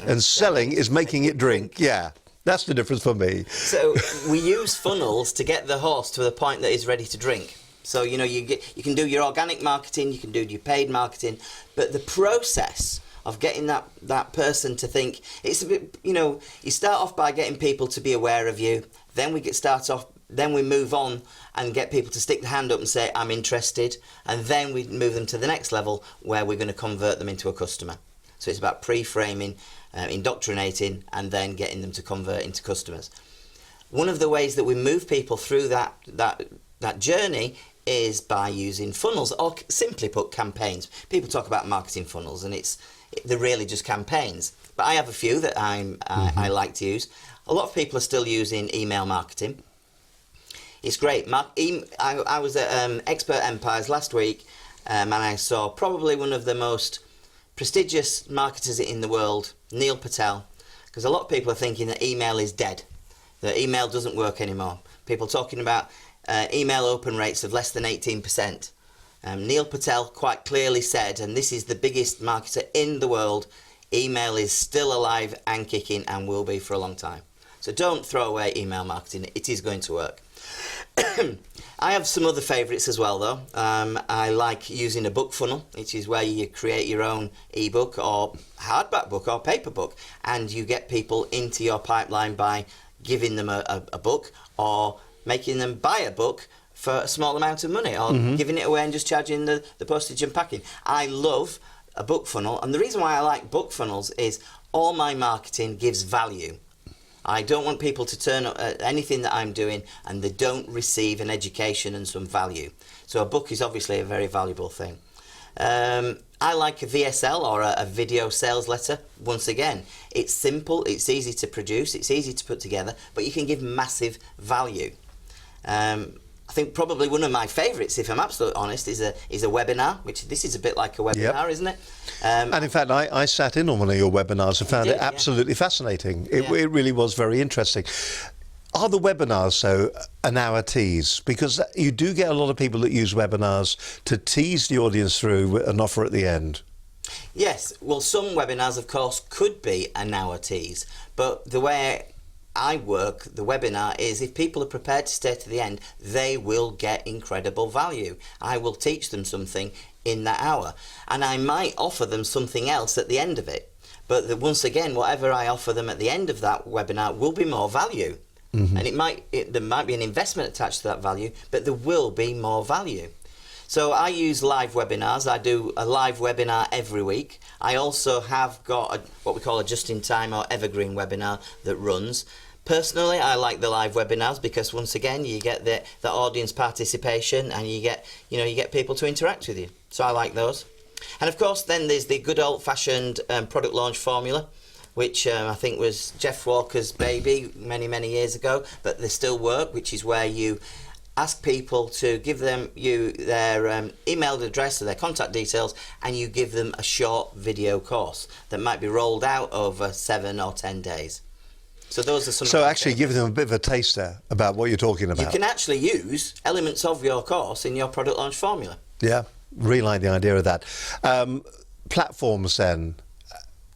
and selling is making it drink. Yeah. That's the difference for me. So we use funnels to get the horse to the point that is ready to drink. So, you can do your organic marketing, you can do your paid marketing, but the process of getting that person to think, it's a bit, you start off by getting people to be aware of you, then we move on and get people to stick the hand up and say, I'm interested, and then we move them to the next level where we're going to convert them into a customer. So it's about pre-framing, indoctrinating, and then getting them to convert into customers. One of the ways that we move people through that journey is by using funnels, or simply put, campaigns. People talk about marketing funnels, and they're really just campaigns. But I have a few that I like to use. A lot of people are still using email marketing. It's great. I was at Expert Empires last week, and I saw probably one of the most prestigious marketers in the world, Neil Patel, because a lot of people are thinking that email is dead, that email doesn't work anymore. People talking about email open rates of less than 18%. Neil Patel quite clearly said, and this is the biggest marketer in the world, email is still alive and kicking and will be for a long time. So don't throw away email marketing, it is going to work. I have some other favourites as well, though. I like using a book funnel, which is where you create your own ebook or hardback book or paper book, and you get people into your pipeline by giving them a book or making them buy a book for a small amount of money, or giving it away and just charging the postage and packing. I love a book funnel, and the reason why I like book funnels is all my marketing gives value. I don't want people to turn up at anything that I'm doing and they don't receive an education and some value. So a book is obviously a very valuable thing. I like a VSL, or a video sales letter. Once again, it's simple, it's easy to produce, it's easy to put together, but you can give massive value. I think probably one of my favourites, if I'm absolutely honest, is a webinar, which this is a bit like a webinar, isn't it? And in fact, I sat in on one of your webinars and found it absolutely fascinating. It really was very interesting. Are the webinars, though, an hour tease? Because you do get a lot of people that use webinars to tease the audience through an offer at the end. Yes, well, some webinars, of course, could be an hour tease, but the way I work the webinar is if people are prepared to stay to the end, they will get incredible value. I will teach them something in that hour, and I might offer them something else at the end of it, but once again, whatever I offer them at the end of that webinar will be more value. And there might be an investment attached to that value, but there will be more value. So I use live webinars. I do a live webinar every week. I also have got what we call a just-in-time or evergreen webinar that runs. Personally, I like the live webinars because once again, you get the audience participation, and you get people to interact with you. So I like those. And of course, then there's the good old-fashioned product launch formula, which I think was Jeff Walker's baby many, many years ago, but they still work, which is where you ask people to give you their email address or their contact details, and you give them a short video course that might be rolled out over 7 or 10 days. So those are some. So actually giving them a bit of a taster about what you're talking about. You can actually use elements of your course in your product launch formula. Yeah, really like the idea of that. Platforms then.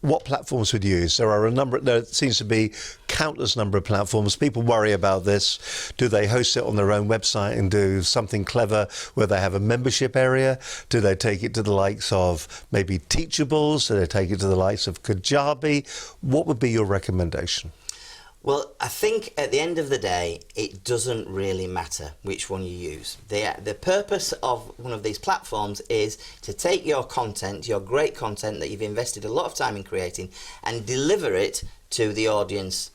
What platforms would you use? There seems to be countless number of platforms. People worry about this. Do they host it on their own website and do something clever where they have a membership area? Do they take it to the likes of maybe Teachables? Do they take it to the likes of Kajabi? What would be your recommendation? Well, I think at the end of the day, it doesn't really matter which one you use. The purpose of one of these platforms is to take your content, your great content that you've invested a lot of time in creating, and deliver it to the audience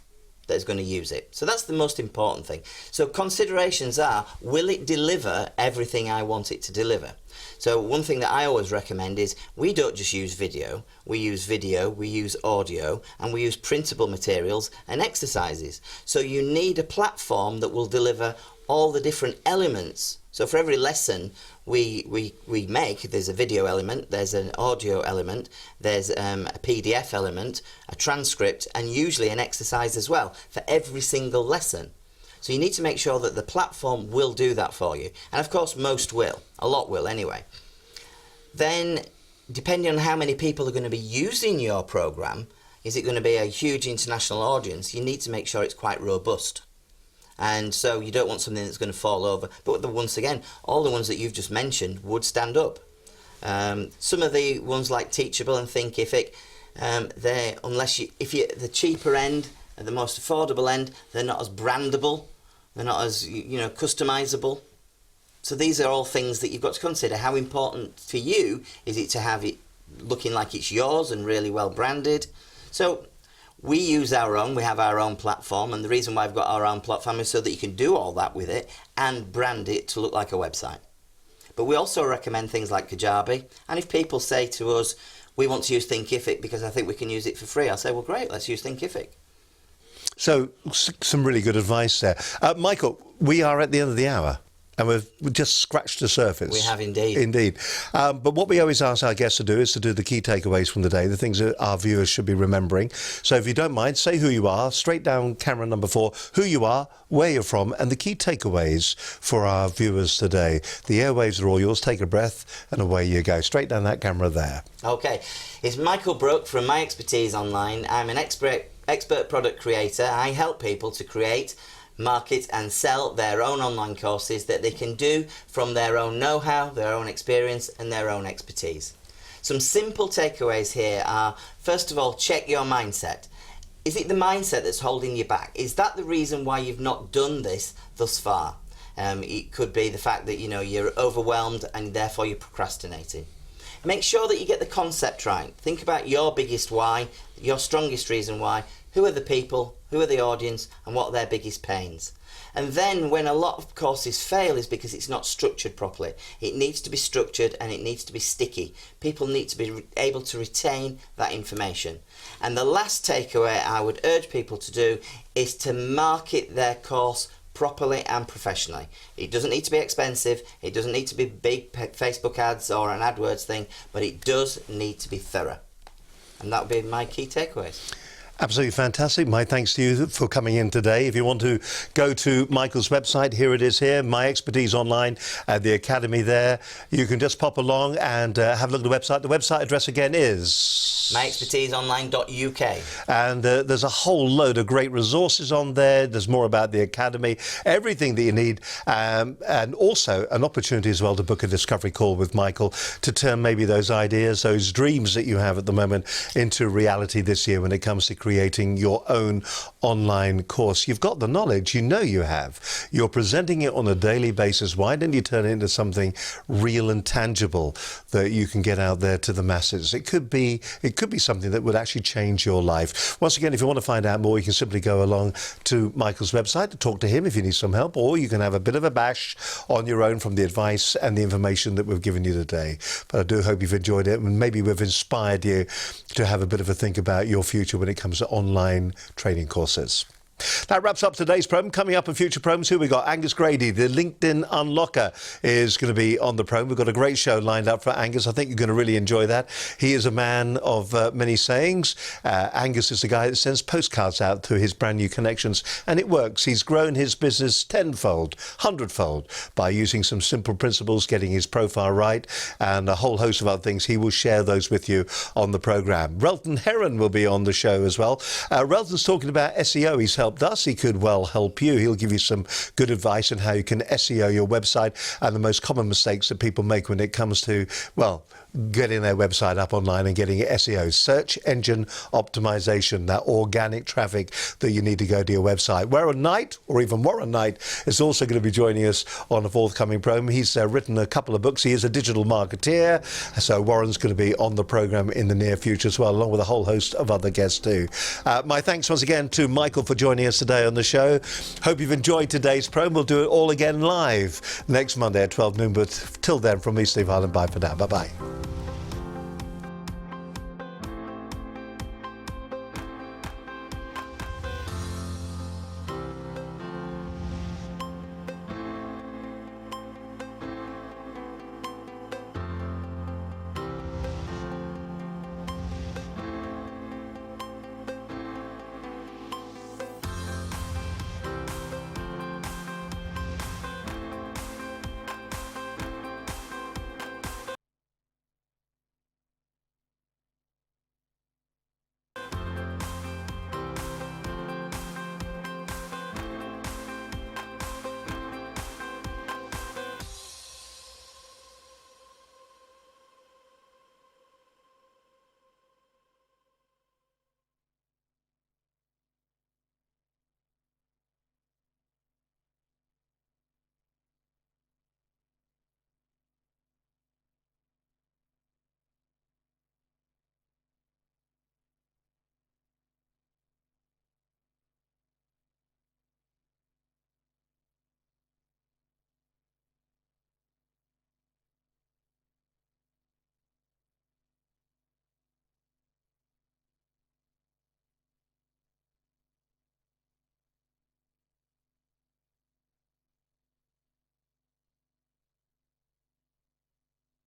that is going to use it. So that's the most important thing. So considerations are, will it deliver everything I want it to deliver? So one thing that I always recommend is we don't just use video, we use audio, and we use printable materials and exercises. So you need a platform that will deliver all the different elements. So for every lesson we make, there's a video element, there's an audio element, there's a PDF element, a transcript, and usually an exercise as well for every single lesson. So you need to make sure that the platform will do that for you. And of course, most will. A lot will anyway. Then, depending on how many people are going to be using your program, is it going to be a huge international audience? You need to make sure it's quite robust. And so you don't want something that's going to fall over. But once again, all the ones that you've just mentioned would stand up. Some of the ones like Teachable and Thinkific, if you're the cheaper end, at the most affordable end, they're not as brandable, they're not as customizable. So these are all things that you've got to consider. How important for you is it to have it looking like it's yours and really well branded? So we use our own, we have our own platform, and the reason why I've got our own platform is so that you can do all that with it and brand it to look like a website. But we also recommend things like Kajabi, and if people say to us, we want to use Thinkific because I think we can use it for free, I'll say, well great, let's use Thinkific. So, some really good advice there. Michael, we are at the end of the hour, and we've just scratched the surface. We have indeed. Indeed. But what we always ask our guests to do is to do the key takeaways from the day, the things that our viewers should be remembering. So if you don't mind, say who you are, straight down camera number 4, who you are, where you're from, and the key takeaways for our viewers today. The airwaves are all yours. Take a breath, and away you go. Straight down that camera there. Okay. It's Michael Brook from My Expertise Online. I'm an expert product creator. I help people to create, market and sell their own online courses that they can do from their own know-how, their own experience and their own expertise. Some simple takeaways here are, first of all, check your mindset. Is it the mindset that's holding you back? Is that the reason why you've not done this thus far? It could be the fact that you're overwhelmed and therefore you're procrastinating. Make sure that you get the concept right. Think about your biggest why, your strongest reason why, who are the people, who are the audience, and what are their biggest pains. And then when a lot of courses fail is because it's not structured properly. It needs to be structured and it needs to be sticky. People need to be able to retain that information. And the last takeaway I would urge people to do is to market their course properly and professionally. It doesn't need to be expensive, it doesn't need to be big Facebook ads or an AdWords thing, but it does need to be thorough. And that would be my key takeaways. Absolutely fantastic. My thanks to you for coming in today. If you want to go to Michael's website, here it is here, My Expertise Online, the Academy there. You can just pop along and have a look at the website. The website address again is myexpertiseonline.uk. And there's a whole load of great resources on there. There's more about the Academy, everything that you need, and also an opportunity as well to book a discovery call with Michael to turn maybe those ideas, those dreams that you have at the moment into reality this year when it comes to creating your own online course. You've got the knowledge, you know you have. You're presenting it on a daily basis. Why don't you turn it into something real and tangible that you can get out there to the masses? It could be something that would actually change your life. Once again, if you want to find out more, you can simply go along to Michael's website to talk to him if you need some help, or you can have a bit of a bash on your own from the advice and the information that we've given you today. But I do hope you've enjoyed it, and maybe we've inspired you to have a bit of a think about your future when it comes to online training courses. That wraps up today's program. Coming up in future programs, here we got Angus Grady, the LinkedIn Unlocker, is going to be on the program. We've got a great show lined up for Angus. I think you're going to really enjoy that. He is a man of many sayings. Angus is the guy that sends postcards out to his brand new connections, and it works. He's grown his business tenfold, hundredfold by using some simple principles, getting his profile right, and a whole host of other things. He will share those with you on the program. Relton Heron will be on the show as well. Relton's talking about SEO. He's helped us. He could well help you. He'll give you some good advice on how you can SEO your website and the most common mistakes that people make when it comes to, well, getting their website up online and getting it SEO, search engine optimization, that organic traffic that you need to go to your website. Warren Knight, or even Warren Knight, is also going to be joining us on a forthcoming program. He's written a couple of books. He is a digital marketeer, so Warren's going to be on the program in the near future as well, along with a whole host of other guests too. My thanks once again to Michael for joining us today on the show. Hope you've enjoyed today's program. We'll do it all again live next Monday at 12 noon, but till then, from me, Steve Harlan, bye for now. Bye-bye.